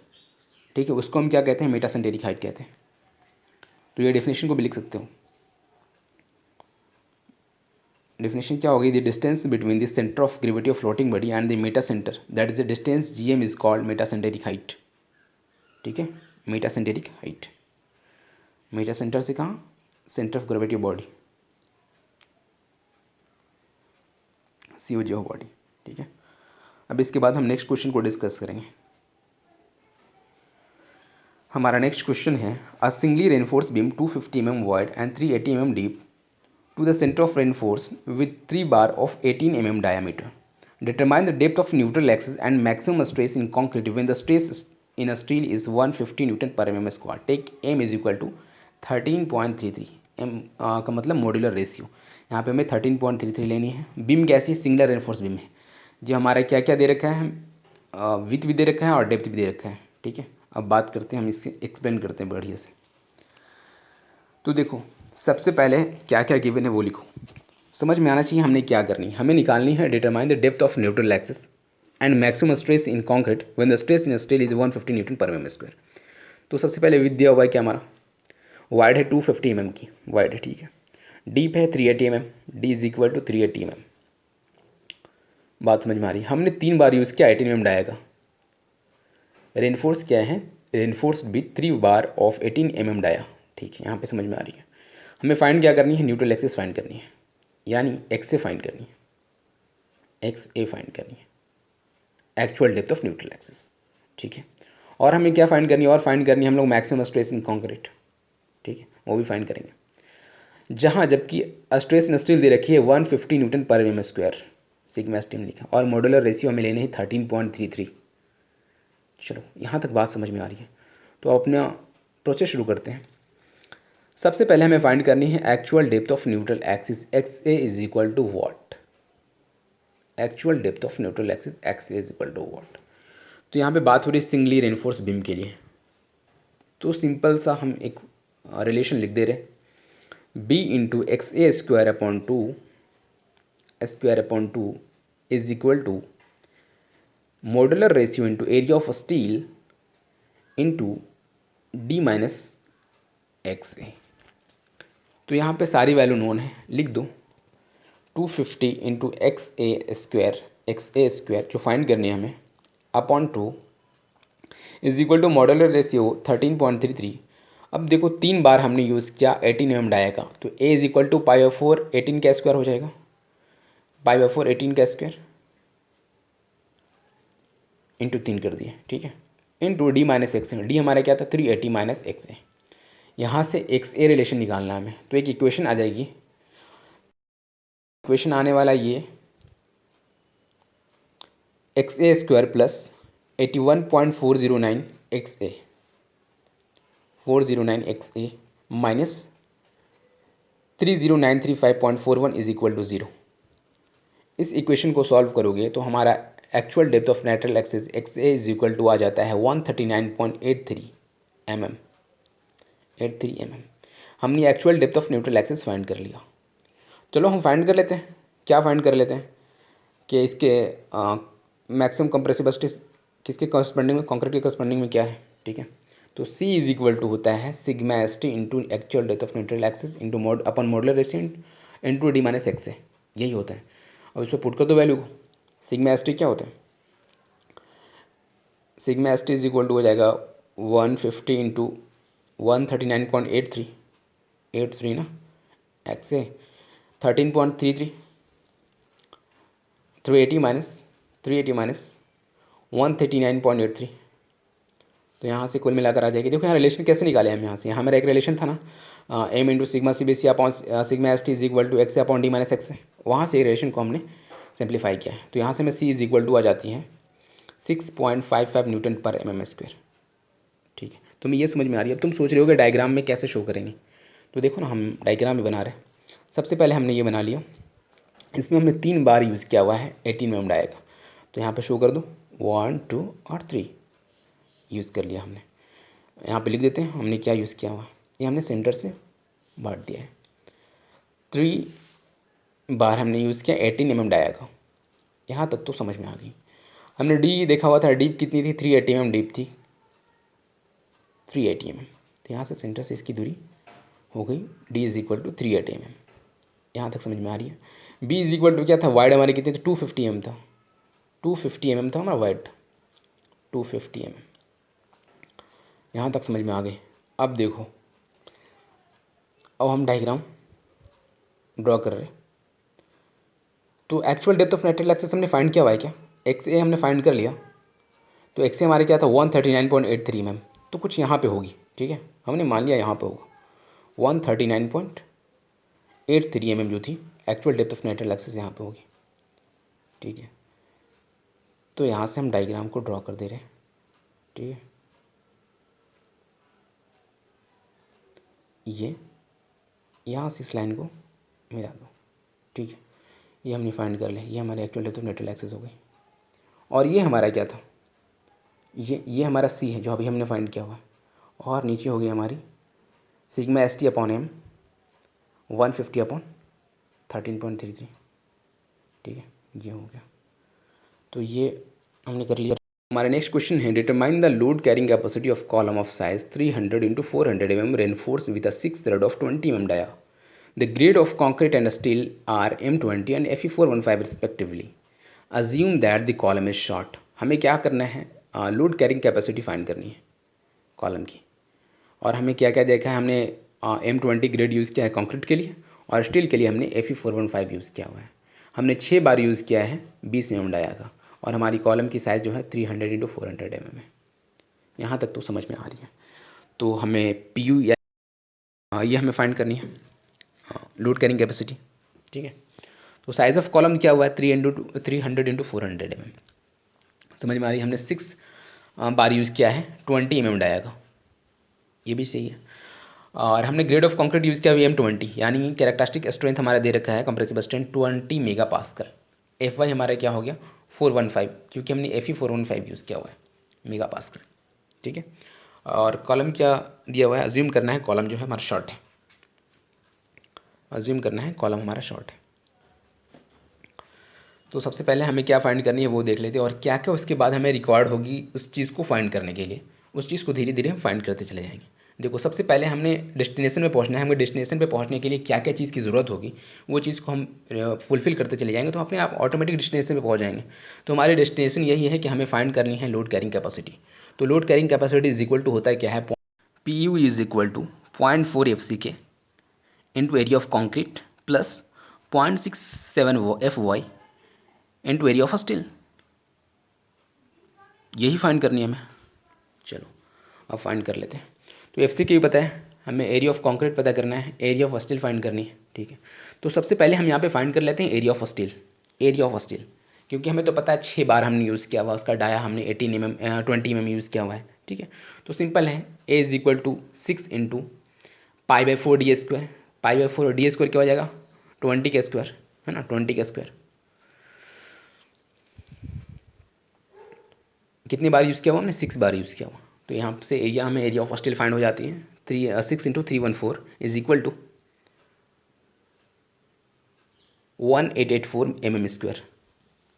ठीक है, उसको हम क्या कहते हैं, मेटासेंटेरिक हाइट कहते हैं। तो ये डेफिनेशन को भी लिख सकते हो। डेफिनेशन क्या होगी, the distance between the centre of gravity of floating body and the metacentre, that is the distance G M is called metacentric height. ठीक है, मेटासेंटेरिक हाइट, मेटा सेंटर से कहाँ, centre of gravity of body, C O G of body. ठीक है, अब इसके बाद हम नेक्स्ट क्वेश्चन को डिस्कस करेंगे। हमारा नेक्स्ट क्वेश्चन है, a singly reinforce beam 250 mm wide and 380 mm deep to the center of reinforce with 3 bar of 18 mm diameter. Determine the depth of neutral axis and maximum stress in concrete when the stress in a steel is 150 Newton per mm square. Take m is equal to 13.33 m का मतलब modular ratio. यहाँ पे हमें 13.33 लेनी है। Beam कैसी, singular reinforce beam है। जो हमारा क्या क्या दे रखा है, विथ भी दे रखा है और डेप्थ भी दे रखा है। ठीक है, अब बात करते हैं, हम इससे एक्सप्लेन करते हैं बढ़िया से। तो देखो सबसे पहले क्या क्या गिवन है वो लिखो, समझ में आना चाहिए हमने क्या करनी है। हमें निकालनी है determine the depth of neutral axis and maximum stress in concrete when the stress in steel is 150 Newton पर mm स्क्वायर। तो सबसे पहले विद दिया हुआ है क्या, हमारा वाइड है 250 mm की वाइड है, ठीक है, डीप है 380 mm, D is equal to 380 mm। बात समझ में आ रही है? हमने 3 बार यूज़ किया 18 mm डाया का। रेनफोर्स क्या है, reinforce with 3 bar of 18 mm dia. ठीक है, यहाँ पे समझ में आ रही है। हमें फाइंड क्या करनी है, न्यूट्रल एक्सिस फाइंड करनी है, यानी एक्स ए फाइंड करनी है, एक्स ए फाइंड करनी है, actual depth of neutral axis. ठीक है, और हमें क्या फाइंड करनी है, और फाइंड करनी है हम लोग मैक्सिमम स्ट्रेस इन कॉन्क्रीट। ठीक है, वो भी फाइंड करेंगे। जहाँ जबकि स्ट्रेस इन स्टील दे रखी है 150 न्यूटन पर mm स्क्वायर, सिग्मा स्टीम लिखा, और मॉड्यूलर रेशियो हमें लेने हैं 13.33। चलो यहाँ तक बात समझ में आ रही है। तो अपना प्रोसेस शुरू करते हैं। सबसे पहले हमें फाइंड करनी है actual depth of neutral axis, x A is equal to what, actual depth of neutral axis x A is equal to what. तो यहाँ पे बात हो रही है सिंगली रेनफोर्स बीम के लिए, तो सिंपल सा हम एक रिलेशन लिख दे रहे, b into x A square upon two is equal to modular ratio into area of steel into d minus x a. तो यहाँ पे सारी वैल्यू नोन है, लिख दो 250 इंटू एक्स ए स्क्वायर जो फाइंड करनी है हमें upon 2 is equal to modular ratio 13.33। अब देखो 3 बार हमने यूज़ किया 18 mm डाया का, तो a is equal to pi by 4 18 का स्क्वायर हो जाएगा, पाई बाई 4 18 का स्क्वायर इंटू 3 कर दिए। ठीक है, इंटू डी माइनस एक्स ए, डी हमारा क्या था 380 माइनस एक्स ए। यहाँ से एक्स ए रिलेशन निकालना है हमें, तो एक इक्वेशन आ जाएगी, इक्वेशन आने वाला ये x A square plus 81.409 x a 409 x a minus 30935.41 is equal to 0। इस इक्वेशन को सॉल्व करोगे तो हमारा actual depth of neutral axis x A is equal to आ जाता है 139.83 mm, 83 mm। हमने actual depth of neutral axis find कर लिया। चलो हम फाइंड कर लेते हैं, क्या फाइंड कर लेते हैं कि इसके मैक्सिमम कंप्रेसिबल स्ट्रेस किसके करस्पॉन्डिंग में, कॉन्क्रीट के करस्पॉन्डिंग में क्या है। ठीक है, तो C इज इक्वल टू होता है sigma S T into actual depth of neutral axis into mode upon modular ratio into d minus X है, यही होता है। अब इस पर पुट कर दो वैल्यू को, सिग्मा एस टी क्या होता है, sigma S T is equal to हो जाएगा 150 इंटू 139.83 ना, एक्स है 13.33, 380 माइनस 139.83, तो यहाँ से कुल मिलाकर आ जाएगी। देखो यहाँ रिलेशन कैसे निकाले हम, यहाँ से यहाँ मेरा एक रिलेशन था ना, M into sigma C B C upon sigma S T is equal to X upon D minus X है, वहाँ से रिलेशन को हमने सिंप्लीफाई किया है। तो यहाँ से मैं सी इज इक्वल टू आ जाती है 6.55 न्यूटन पर mm स्क्वायर। ठीक है, तो मैं ये समझ में आ रही है। अब तुम सोच रहे हो कि डायग्राम में कैसे शो करेंगे, तो देखो ना हम डायग्राम में बना रहे हैं। सबसे पहले हमने ये बना लिया इसमें हमने 3 बार यूज़ किया हुआ है 18 mm डाया का। तो यहाँ पे शो कर दो 1 2 और 3 यूज़ कर लिया हमने। यहाँ पे लिख देते हैं हमने क्या यूज़ किया हुआ है। ये हमने सेंटर से बांट दिया है। 3 बार हमने यूज़ किया 18 mm डाया का। यहाँ तक तो समझ में आ गई। हमने डी देखा हुआ था, डीप कितनी थी, 380 mm डीप थी, 380 mm। तो यहाँ से सेंटर से इसकी दूरी हो गई d is equal to 380 mm। यहाँ तक समझ में आ रही है। b इज़ इक्वल टू क्या था, वाइड हमारी कितनी थी, 250 mm था, 250 mm था हमारा वाइड था, 250 mm। यहाँ तक समझ में आ गई। अब देखो, अब हम डायग्राम ड्रॉ कर रहे हैं। तो actual depth of natural axis हमने फाइंड किया हुआ है क्या, एक्स ए हमने फाइंड कर लिया। तो एक्स ए हमारे क्या था 139.83 mm। तो कुछ यहाँ पे होगी, ठीक है, हमने मान लिया यहाँ पे होगा 139.83 mm जो थी actual depth of natural axis यहाँ पे होगी, ठीक है। तो यहाँ से हम डायग्राम को ड्रॉ कर दे रहे हैं, ठीक है। ये यहाँ से इस लाइन को मिला दो, ठीक है। ये हमने फाइंड कर लिया, ये हमारे actual depth of natural axis हो गई। और ये हमारा क्या था, ये हमारा सी है जो अभी हमने फाइंड किया हुआ है। और नीचे हो गई हमारी sigma S T upon M 150 upon 13.33, ठीक है, ये हो गया। तो ये हमने कर लिया। हमारा नेक्स्ट क्वेश्चन है, determine the load carrying capacity of column of size 300 × 400 mm reinforce with a 6 thread of 20 mm dia. The grade of concrete and steel are M20 and Fe415 respectively. Assume that the column is short. हमें क्या करना है, load carrying capacity find करनी है column की। और हमें क्या क्या देखा है, हमने M20 ग्रेड यूज़ किया है कॉन्क्रीट के लिए, और स्टील के लिए हमने Fe415 यूज़ किया हुआ है। हमने 6 बार यूज़ किया है 20 mm डाया का, और हमारी कॉलम की साइज़ जो है 300 × 400 mm है। यहाँ तक तो समझ में आ रही है। तो हमें PU या ये हमें फाइंड करनी है लोड कैरिंग कैपेसिटी, ठीक है। तो साइज़ ऑफ कॉलम क्या हुआ है 300 × 400 mm, समझ में आ रही है। हमने 6 बार यूज़ किया है 20 mm डाया का, ये भी सही है। और हमने ग्रेड ऑफ कंक्रीट यूज़ किया M20, यानी कैरेक्टरिस्टिक स्ट्रेंथ हमारा दे रखा है compressible strength 20 mega pascal. FY हमारा क्या हो गया 415, क्योंकि हमने Fe415 यूज़ किया हुआ है मेगा पास्कल, ठीक है। और कॉलम क्या दिया हुआ है, अज्यूम करना है कॉलम जो है हमारा शॉर्ट है, अज्यूम करना है कॉलम हमारा शॉर्ट है। तो सबसे पहले हमें क्या फाइंड करनी है वो देख लेते हैं, और क्या क्या उसके बाद हमें रिक्वायर्ड होगी उस चीज़ को फाइंड करने के लिए। उस चीज़ को धीरे धीरे हम फाइंड करते चले जाएंगे। देखो, सबसे पहले हमने डेस्टिनेशन पे पहुंचना है। हमें डेस्टिनेशन पे पहुंचने के लिए क्या क्या चीज़ की ज़रूरत होगी वो चीज़ को हम फुलफ़िल करते चले जाएंगे, तो अपने आप ऑटोमेटिक डेस्टिनेशन पे पहुंच जाएंगे। तो हमारी डेस्टिनेशन यही है कि हमें फाइंड करनी है लोड कैरिंग कैपेसिटी। तो load carrying capacity is equal to होता है क्या है, PU is equal to 0.4 FCK into area of concrete plus 0.67 FY into area of steel. यही फाइंड करनी है हमें। चलो अब फाइंड कर लेते हैं। तो एफ सी की पता है, हमें एरिया ऑफ कॉन्क्रीट पता करना है, एरिया ऑफ स्टील फाइंड करनी है, ठीक है। तो सबसे पहले हम यहाँ पे फाइंड कर लेते हैं area of steel. Area of steel, क्योंकि हमें तो पता है 6 बार हमने यूज़ किया हुआ, उसका डाया हमने 18 mm 20 mm यूज़ किया हुआ है, ठीक है। तो सिंपल है, ए is equal to 6 × π/4 d²। π/4 d² क्या हो जाएगा 20 का स्क्वायर, है ना, 20 का स्क्वायर। कितनी बार यूज़ किया हुआ हमने, 6 बार यूज़ किया हुआ। तो यहाँ से एरिया हमें एरिया ऑफ स्टील फाइंड हो जाती है 6 × 314 is equal to 1884 mm²,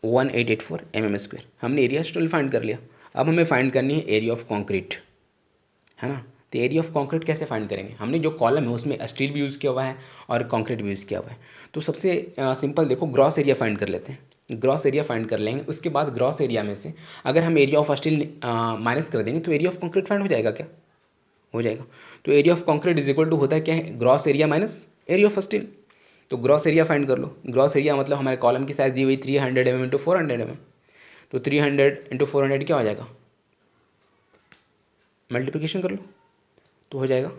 1884 mm²। हमने एरिया स्टील फाइंड कर लिया। अब हमें फाइंड करनी है एरिया ऑफ कॉन्क्रीट, है ना। तो एरिया ऑफ कॉन्क्रीट कैसे फाइंड करेंगे, हमने जो कॉलम है उसमें स्टील भी यूज़ किया हुआ है और कॉन्क्रीट भी यूज़ किया हुआ है। तो सबसे सिंपल देखो, ग्रॉस एरिया फाइंड कर लेते हैं। ग्रॉस एरिया फाइंड कर लेंगे, उसके बाद ग्रॉस एरिया में से अगर हम एरिया ऑफ स्टील माइनस कर देंगे तो एरिया ऑफ कॉन्क्रीट फाइंड हो जाएगा, क्या हो जाएगा। तो area of concrete is equal to होता है क्या है, gross area minus area of steel. तो ग्रॉस एरिया फाइंड कर लो। ग्रॉस एरिया मतलब हमारे कॉलम की साइज़ दी हुई 300 mm × 400 mm। तो 300 × 400 क्या हो जाएगा, मल्टीप्लिकेशन कर लो तो हो जाएगा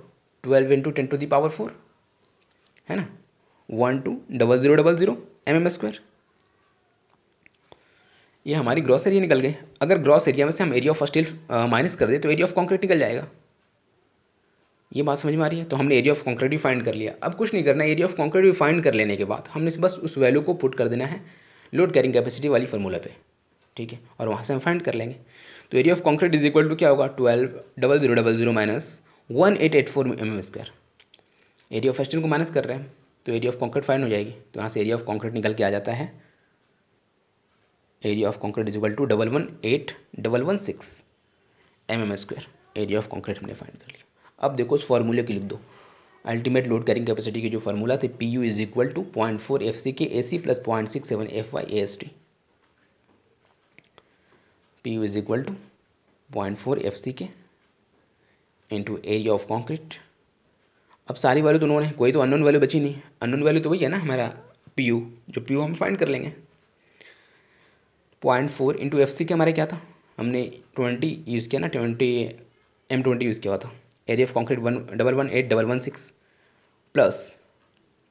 12 × 10⁴, है ना, 120000 mm²। ये हमारी ग्रॉस एरिया निकल गई। अगर ग्रॉस एरिया में से हम एरिया ऑफ स्टील माइनस कर दें तो एरिया ऑफ कॉन्क्रीट निकल जाएगा। ये बात समझ में आ रही है। तो हमने एरिया ऑफ कॉन्क्रीट भी फाइंड कर लिया। अब कुछ नहीं करना, एरिया ऑफ कॉन्क्रीट भी फाइंड कर लेने के बाद हमने बस उस वैल्यू को पुट कर देना है लोड कैरिंग कैपेसिटी वाली फार्मूला पे, ठीक है, और वहाँ से हम फाइंड कर लेंगे। तो area of concrete is equal to क्या होगा, 12,0000 minus 1884 mm²। Area of steel को माइनस कर रहे हैं तो एरिया ऑफ कॉन्क्रीट फाइंड हो जाएगी। तो यहाँ से एरिया ऑफ कॉन्क्रीट निकल के आ जाता है, area of concrete is equal to 118116 mm²। Area of concrete हमने फाइंड कर लिया। अब देखो उस फार्मूले की लिख दो, अल्टीमेट लोड कैरिंग कैपेसिटी की जो फार्मूला थे, P U is equal to 0.4 f c k a c plus 0.67 F y a s t. P U is equal to 0.4 f c k into area of concrete. अब सारी value तो known है, कोई तो unknown value बची नहीं। Unknown value तो वही है ना हमारा पी यू, जो पी यू हम फाइंड कर लेंगे। 0.4 इंटू एफ सी के हमारे क्या था, हमने 20 यूज़ किया ना, 20 यूज़ किया हुआ था। Area of concrete 1,118,116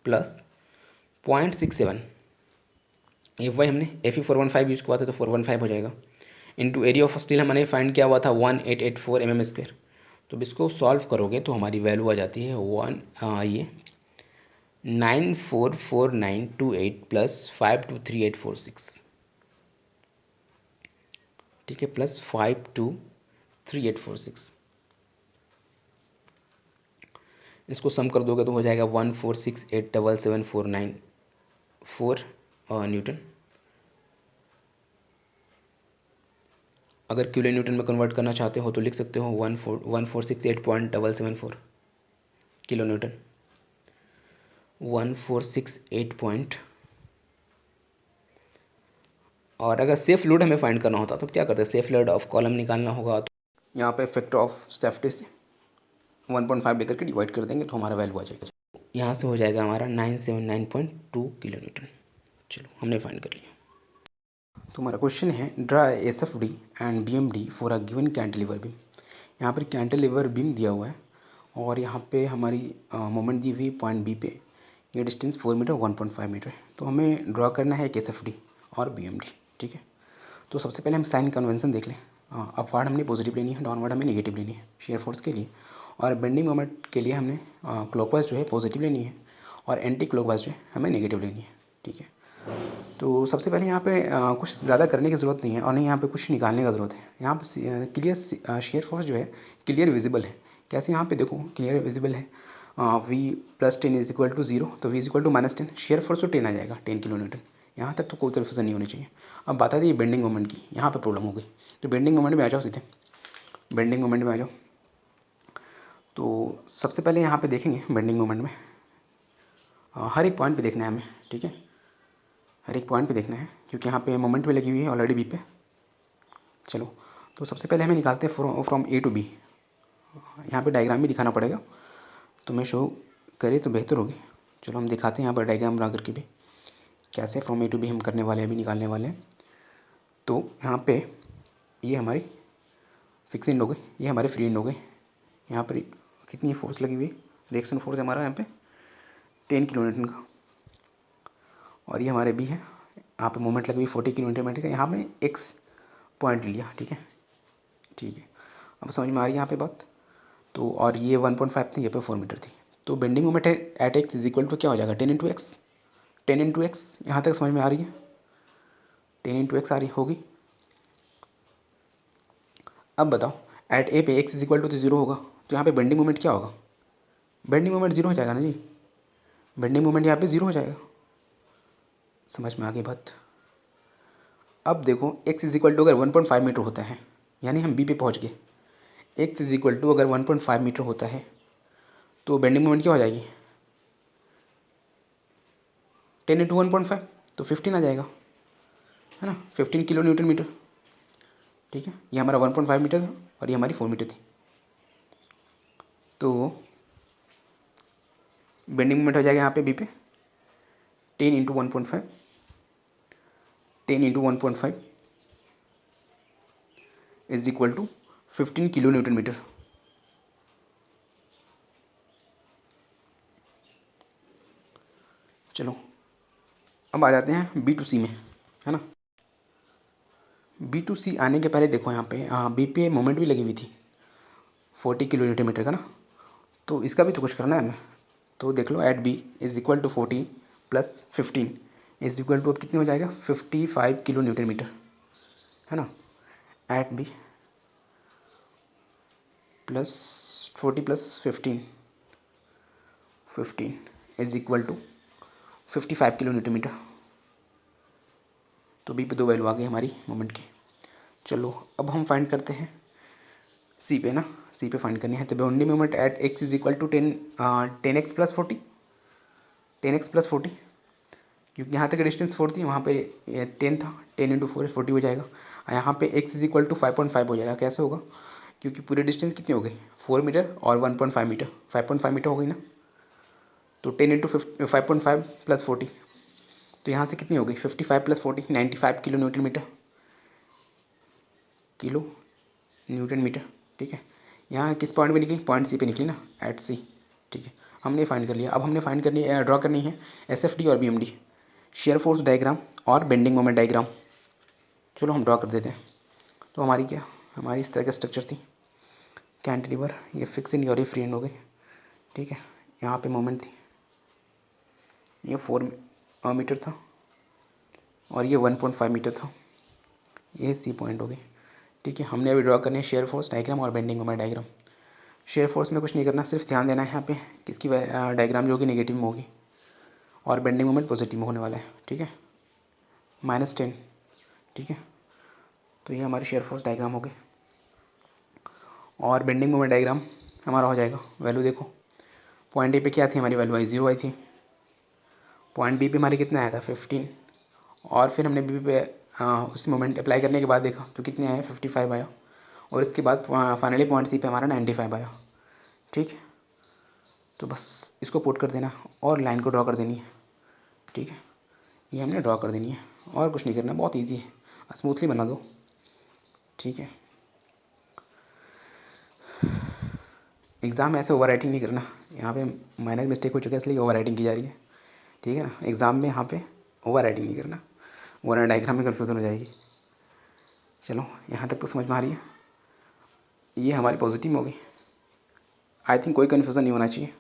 plus 0.67 F Y हमने एफ ई 415 यूज़ किया था तो 415 हो जाएगा, इंटू एरिया ऑफ स्टील हमने फाइंड किया हुआ था 1884 mm²। तो अब इसको सॉल्व करोगे तो हमारी वैल्यू आ जाती है ये 944928 प्लस 523846, ठीक है, प्लस 523846। इसको सम कर दोगे तो हो जाएगा 146877494 न्यूटन। अगर किलो न्यूटन में कन्वर्ट करना चाहते हो तो लिख सकते हो 1468.774 किलो न्यूटन, 1468 और अगर सेफ लोड हमें फाइंड करना होता तो क्या करते हैं, सेफ लोड ऑफ कॉलम निकालना होगा तो यहाँ पे फैक्टर ऑफ सेफ्टी से 1.5 लेकर के डिवाइड कर देंगे तो हमारा वैल्यू आ जाएगा। यहाँ से हो जाएगा हमारा 979.2 किलो न्यूटन। चलो हमने फाइंड कर लिया। तो हमारा क्वेश्चन है draw S F D and B M D for a given cantilever beam. यहाँ पर कैंटिलीवर बीम दिया हुआ है और यहाँ पे हमारी मोमेंट दी हुई पॉइंट बी पे, ये डिस्टेंस 4 मीटर 1.5 मीटर है। तो हमें ड्रा करना है एक एस एफ डी और बी एम डी, ठीक है। तो सबसे पहले हम साइन कन्वेंशन देख लें। अपवार्ड हमने पॉजिटिव लेनी है, डाउनवर्ड हमें नेगेटिव लेनी है शेयर फोर्स के लिए, और बेंडिंग मोमेंट के लिए हमने क्लॉकवाइज जो है पॉजिटिव लेनी है और एंटी क्लॉकवाइज जो है हमें नेगेटिव लेनी है, ठीक है। तो सबसे पहले यहाँ पे कुछ ज़्यादा करने की ज़रूरत नहीं है और नहीं यहाँ पे कुछ निकालने का ज़रूरत है। यहाँ पे क्लियर शेयर फोर्स जो है क्लियर विजिबल है। कैसे, यहाँ पे देखो क्लियर विजिबल है, v plus 10 is equal to 0, तो v is equal to -10, shear force तो 10 आ जाएगा, 10 किलो न्यूटन। यहाँ तक तो कोई कन्फ्यूजन नहीं होनी चाहिए। अब बात आती है बेंडिंग मोमेंट की, यहाँ पे प्रॉब्लम हो गई। तो बेंडिंग मोमेंट में आ जाओ सीधे, बेंडिंग मोमेंट में आ जाओ। तो सबसे पहले यहाँ पे देखेंगे बेंडिंग मोमेंट में हर एक पॉइंट पे देखना है हमें, ठीक है, हर एक पॉइंट पे देखना है क्योंकि यहाँ पे मोमेंट भी लगी हुई है ऑलरेडी बी पे। चलो तो सबसे पहले हमें निकालते हैं फ्रॉम ए टू बी। यहाँ पे डायग्राम भी दिखाना पड़ेगा, तो मैं शो करे तो बेहतर होगी। चलो हम दिखाते हैं यहाँ पर डायग्राम बना करके भी कैसे फ्रॉम ए टू बी हम करने वाले हैं, अभी निकालने वाले हैं। तो यहाँ पे ये हमारी फिक्स एंड हो गई, ये हमारे फ्री एंड हो गए। यहाँ पर कितनी फोर्स लगी हुई, रिएक्शन फोर्स हमारा यहाँ पे 10 किलो न्यूटन का, और ये हमारे बी है, यहाँ पे मोमेंट लगी हुई 40 किलो न्यूटन का। यहाँ पे एक्स पॉइंट लिया, ठीक है, ठीक है, अब समझ में आ रही है यहाँ पे बात। तो और ये 1.5 थी, ये पे 4 मीटर थी। तो bending moment at X is equal to क्या हो जाएगा, 10 इंटू एक्स, 10 इंटू एक्स। यहाँ तक समझ में आ रही है, 10 इंटू एक्स आ रही होगी। अब बताओ एट ए पे एक्स इज इक्वल टू तो 0 होगा, तो यहाँ पे बेंडिंग मोमेंट क्या होगा, बेंडिंग मोमेंट 0 हो जाएगा ना जी, बेंडिंग मोमेंट यहाँ पे 0 हो जाएगा। समझ में आ गई बात। अब देखो एक्स इज इक्वल टू अगर 1.5 मीटर होता है, यानी हम बी पे पहुँच गए, एक्स इज इक्वल टू अगर 1.5 मीटर होता है तो बेंडिंग मोमेंट क्या हो जाएगी, 10 इंटू 1.5 तो 15 आ जाएगा, है ना, 15 किलो न्यूटन मीटर, ठीक है। ये हमारा 1.5 मीटर था और ये हमारी 4 मीटर थी। तो बेंडिंग मोमेंट हो जाएगा यहाँ पे बी पे 10 into 1.5, 10 into 1.5 is equal to 15 kilo newton metre. चलो अब आ जाते हैं बी टू सी में, है ना। बी टू सी आने के पहले देखो यहाँ पे बी पे मोमेंट भी लगी हुई थी 40 किलो न्यूटन मीटर का ना। तो इसका भी तो कुछ करना है हमें। तो देख लो, at B is equal to 14 plus 15 is equal to अब कितने हो जाएगा 55 किलो न्यूटन मीटर, है ना। At B plus 40 plus 15 is equal to 55 kilo newton metre. तो बी पे 2 वैल्यू आ गई हमारी मोमेंट की। चलो अब हम फाइंड करते हैं सी पे ना, सी पे फाइंड करनी है। तो boundary moment at X is equal to 10x plus 40, 10x plus 40, क्योंकि यहाँ तक डिस्टेंस 4 थी, वहाँ पे 10 था, 10 इंटू 4 40 हो जाएगा। यहाँ पे x इज इक्वल टू 5.5 हो जाएगा। कैसे होगा, क्योंकि पूरी डिस्टेंस कितनी हो गई 4 मीटर और 1.5 मीटर, 5.5 मीटर हो गई ना। तो 10 इंटू 5.5 प्लस 40, तो यहाँ से कितनी हो गई 55 plus 40 95 kilo newton metre, kilo newton metre. ठीक है, यहाँ किस पॉइंट पे निकली, पॉइंट सी पे निकली ना, एट सी। ठीक है, हमने फाइंड कर लिया। अब हमने फाइंड करनी है, ड्रॉ करनी है एस एफ डी और B M D, shear force diagram और बेंडिंग मोमेंट डायग्राम। चलो हम ड्रॉ कर देते हैं। तो हमारी क्या, हमारी इस तरह का स्ट्रक्चर थी, कैंटिलीवर, ये फिक्स एंड और ये फ्री एंड हो गई। ठीक है, यहाँ पे मोमेंट थी, ये 4 मीटर था और ये 1.5 मीटर था, ये सी पॉइंट हो गई। ठीक है, हमने अभी ड्रॉ करनी है शेयर फोर्स डायग्राम और bending moment diagram. Shear force में कुछ नहीं करना, सिर्फ ध्यान देना है यहाँ पे किसकी डायग्राम जो होगी नेगेटिव में होगी और बेंडिंग मोमेंट पॉजिटिव में होने वाला है। ठीक है, -10। ठीक है, तो ये हमारी शेयर फोर्स डायग्राम हो गई और बेंडिंग मोमेंट डायग्राम हमारा हो जाएगा। वैल्यू देखो, पॉइंट ए पे क्या थी हमारी वैल्यू, आई 0 आई थी। पॉइंट बी पे हमारी कितना आया था 15, और फिर हमने बी पे उस मोमेंट अप्लाई करने के बाद देखा तो कितने आए 55 आया, और इसके बाद फाइनली पॉइंट सी पे हमारा 95 आया। ठीक है, तो बस इसको पुट कर देना और लाइन को ड्रॉ कर देनी है। ठीक है, ये हमने ड्रॉ कर देनी है और कुछ नहीं करना, बहुत इजी है, स्मूथली बना दो। ठीक है, एग्ज़ाम में ऐसे ओवर राइटिंग नहीं करना, यहाँ पे माइनर मिस्टेक हो चुका है इसलिए ओवर राइटिंग की जा रही है। ठीक है ना, एग्ज़ाम में यहाँ पे ओवर राइटिंग नहीं करना, वरना डायग्राम में कन्फ्यूज़न हो जाएगी। चलो यहाँ तक तो समझ में आ रही है। ये हमारी पॉजिटिव हो गई, आई थिंक कोई कन्फ्यूज़न नहीं होना चाहिए।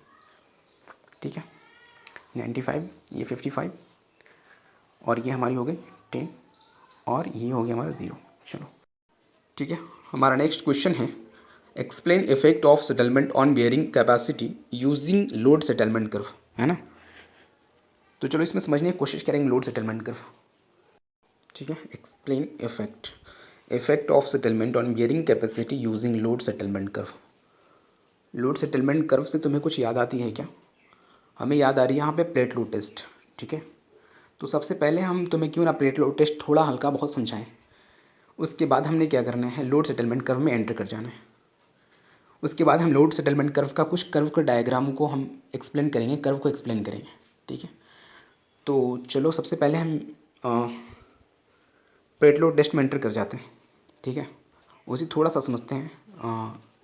ठीक है, 95, ये 55 और ये हमारी हो गई 10 और ये हो गया हमारा 0। चलो ठीक है, हमारा नेक्स्ट क्वेश्चन है, explain effect of settlement on bearing capacity using load settlement curve, है ना। तो चलो इसमें समझने की कोशिश करेंगे लोड सेटलमेंट कर्व। ठीक है, explain effect of settlement on bearing capacity using load settlement curve. Load settlement curve से तुम्हें कुछ याद आती है क्या, हमें याद आ रही है यहाँ पे प्लेट लोड टेस्ट। ठीक है, तो सबसे पहले हम तुम्हें क्यों ना प्लेट लोड टेस्ट थोड़ा हल्का बहुत समझाएं, उसके बाद हमने क्या करना है, लोड सेटलमेंट कर्व में एंटर कर जाना है। उसके बाद हम लोड सेटलमेंट कर्व का कुछ कर्व के डायग्राम को हम एक्सप्लेन करेंगे, कर्व को एक्सप्लेन करेंगे। ठीक है, तो चलो सबसे पहले हम प्लेट लोड टेस्ट में एंटर कर जाते हैं। ठीक है, उसी थोड़ा सा समझते हैं,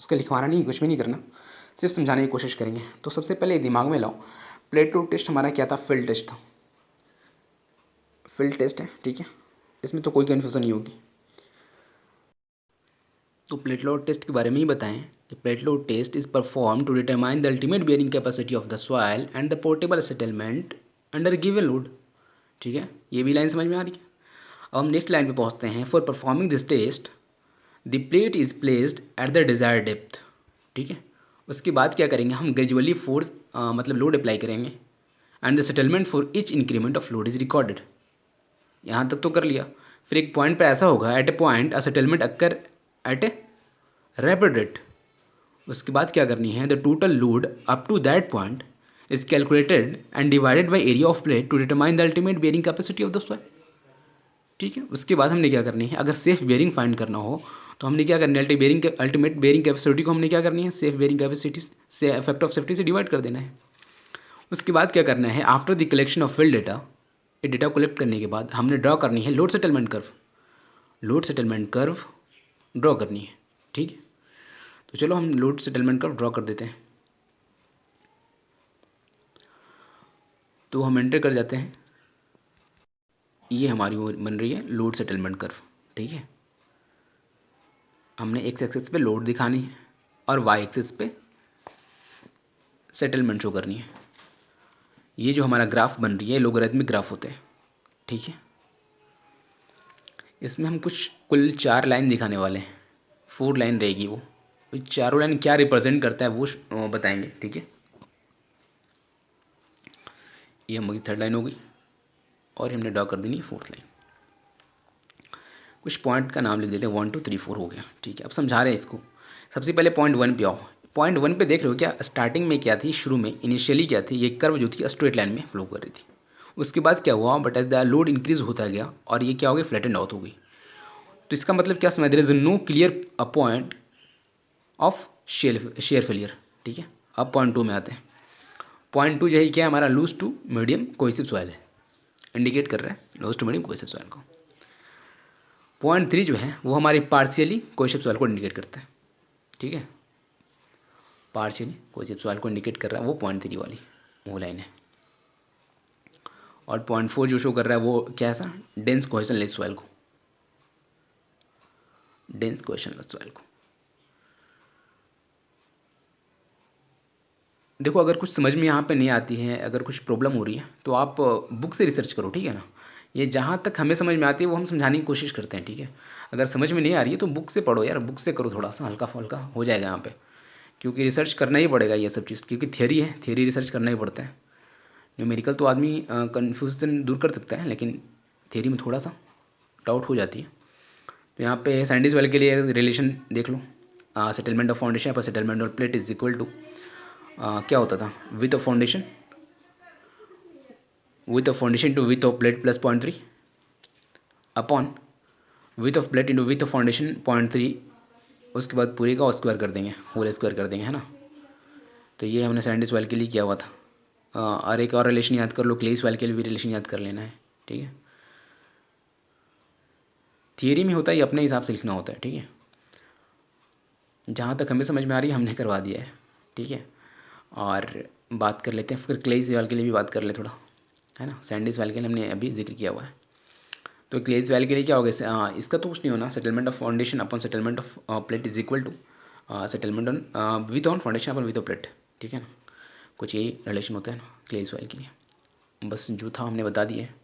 उसका लिखवाना नहीं, कुछ भी नहीं करना, सिर्फ समझाने की कोशिश करेंगे। तो सबसे पहले दिमाग में लाओ, प्लेट लोड टेस्ट हमारा क्या था, फील्ड टेस्ट था, फील्ड टेस्ट है। ठीक है, इसमें तो कोई कन्फ्यूज़न नहीं होगी। तो प्लेट लोड टेस्ट के बारे में ही बताएं कि plate load test is perform to determine the ultimate bearing capacity of the soil and the portable settlement under given load. ठीक है, ये भी लाइन समझ में आ रही है। अब हम नेक्स्ट लाइन पे पहुंचते हैं, for performing this test the plate is placed at the desired depth. ठीक है, उसके बाद क्या करेंगे, हम ग्रेजुअली फोर्स मतलब लोड अप्लाई करेंगे and the settlement for each increment of load is recorded. यहाँ तक तो कर लिया। फिर एक पॉइंट पर ऐसा होगा, at a point a settlement occur at a rapid rate. उसके बाद क्या करनी है, the total load up to that point is calculated and divided by area of plate to determine the ultimate bearing capacity of the soil. ठीक है, उसके बाद हमने क्या करनी है, अगर सेफ बेयरिंग फाइंड करना हो तो हमने क्या करनी है, अल्टीमेट बेयरिंग कैपेसिटी को हमने क्या करनी है, सेफ बेयरिंग कैपेसिटी से इफेक्ट ऑफ सेफ्टी से डिवाइड कर देना है। उसके बाद क्या करना है, after the collection of field data, ये डेटा कलेक्ट करने के बाद हमने ड्रॉ करनी है load settlement curve, load settlement curve draw करनी है। ठीक है, तो चलो हम लोड सेटलमेंट कर्व ड्रॉ कर देते हैं। तो हम एंटर कर जाते हैं, ये हमारी वो बन रही है लोड सेटलमेंट कर्व। ठीक है, हमने एक्स एक्सिस पे लोड दिखानी है और वाई एक्सिस पे सेटलमेंट शो करनी है। ये जो हमारा ग्राफ बन रही है लोगरिथमिक ग्राफ होते हैं, ठीक है। इसमें हम कुछ कुल 4 लाइन दिखाने वाले हैं, 4 लाइन रहेगी वो चारों लाइन क्या रिप्रेजेंट करता है वो बताएंगे, ठीक है। ये हमारी 3rd लाइन हो गई और हमने ड्रॉ कर देनी 4th लाइन। कुछ पॉइंट का नाम लिख देते हैं, 1 2 3 4 हो गया, ठीक है। अब समझा रहे हैं इसको। सबसे पहले पॉइंट 1 पे आओ। पॉइंट 1 पे देख रहे हो क्या, स्टार्टिंग में क्या थी, शुरू में इनिशियली क्या थी, ये कर्व जो थी स्ट्रेट लाइन में फ्लो कर रही थी। उसके बाद क्या हुआ, but as the load increase होता गया और ये क्या हो गई, फ्लैटेंड आउट हो गई। तो इसका मतलब क्या समझ रहे, there is no clear a point of shear failure, ठीक है। अब पॉइंट 2 में आते हैं। पॉइंट 2 यही क्या है हमारा, loose to medium cohesive soil है, इंडिकेट कर रहा है loose to medium cohesive soil को। पॉइंट 3 जो है वो हमारी पार्शियली कोहेसिव सॉइल को इंडिकेट करता है, ठीक है। पार्शियली कोहेसिव सॉइल को इंडिकेट कर रहा है वो पॉइंट 3 वाली वो लाइन है। और पॉइंट 4 जो शो कर रहा है वो क्या है sir, dense cohesion less soil को, डेंस कोहेशन लेस सॉइल को। देखो अगर कुछ समझ में यहाँ पे नहीं आती है, अगर कुछ प्रॉब्लम हो रही है तो आप बुक से रिसर्च करो, ठीक है ना। ये जहाँ तक हमें समझ में आती है वो हम समझाने की कोशिश करते हैं, ठीक है। अगर समझ में नहीं आ रही है तो बुक से पढ़ो यार, बुक से करो, थोड़ा सा हल्का फुल्का हो जाएगा यहाँ पे, क्योंकि रिसर्च करना ही पड़ेगा ये सब चीज़, क्योंकि थियरी है, थियरी रिसर्च करना ही पड़ता है। न्यूमेरिकल तो आदमी कन्फ्यूजन दूर कर सकता है, लेकिन थियरी में थोड़ा सा डाउट हो जाती है। तो यहाँ पे साइंटिस्ट वाले के लिए रिलेशन देख लो, सेटलमेंट ऑफ फाउंडेशन पर settlement of plate is equal to क्या होता था, width of foundation to width of plate plus 0.3 upon width of plate into width of foundation 0.3, उसके बाद पूरे का स्क्वायर कर देंगे, होल स्क्वायर कर देंगे, है ना। तो ये हमने साइंटिस्ट वाले के लिए किया हुआ था। और एक और रिलेशन याद कर लो, क्लेस वाले के लिए भी रिलेशन याद कर लेना है, ठीक है। थियरी में होता है, ये अपने हिसाब से लिखना होता है, ठीक है। जहाँ तक हमें समझ में आ रही है हमने करवा दिया है, ठीक है। और बात कर लेते हैं फिर क्लेस वाले के लिए भी बात कर ले थोड़ा, है ना। सैंडिस वाले के लिए हमने अभी जिक्र किया हुआ है। तो क्लेस वाले के लिए क्या होगा, इसका तो कुछ नहीं होना, settlement of foundation upon settlement of plate is equal to settlement on width on foundation upon width of plate, ठीक है ना। कुछ यही रिलेशन होता है ना क्लेस वाले के लिए। बस जो था हमने बता दिया है।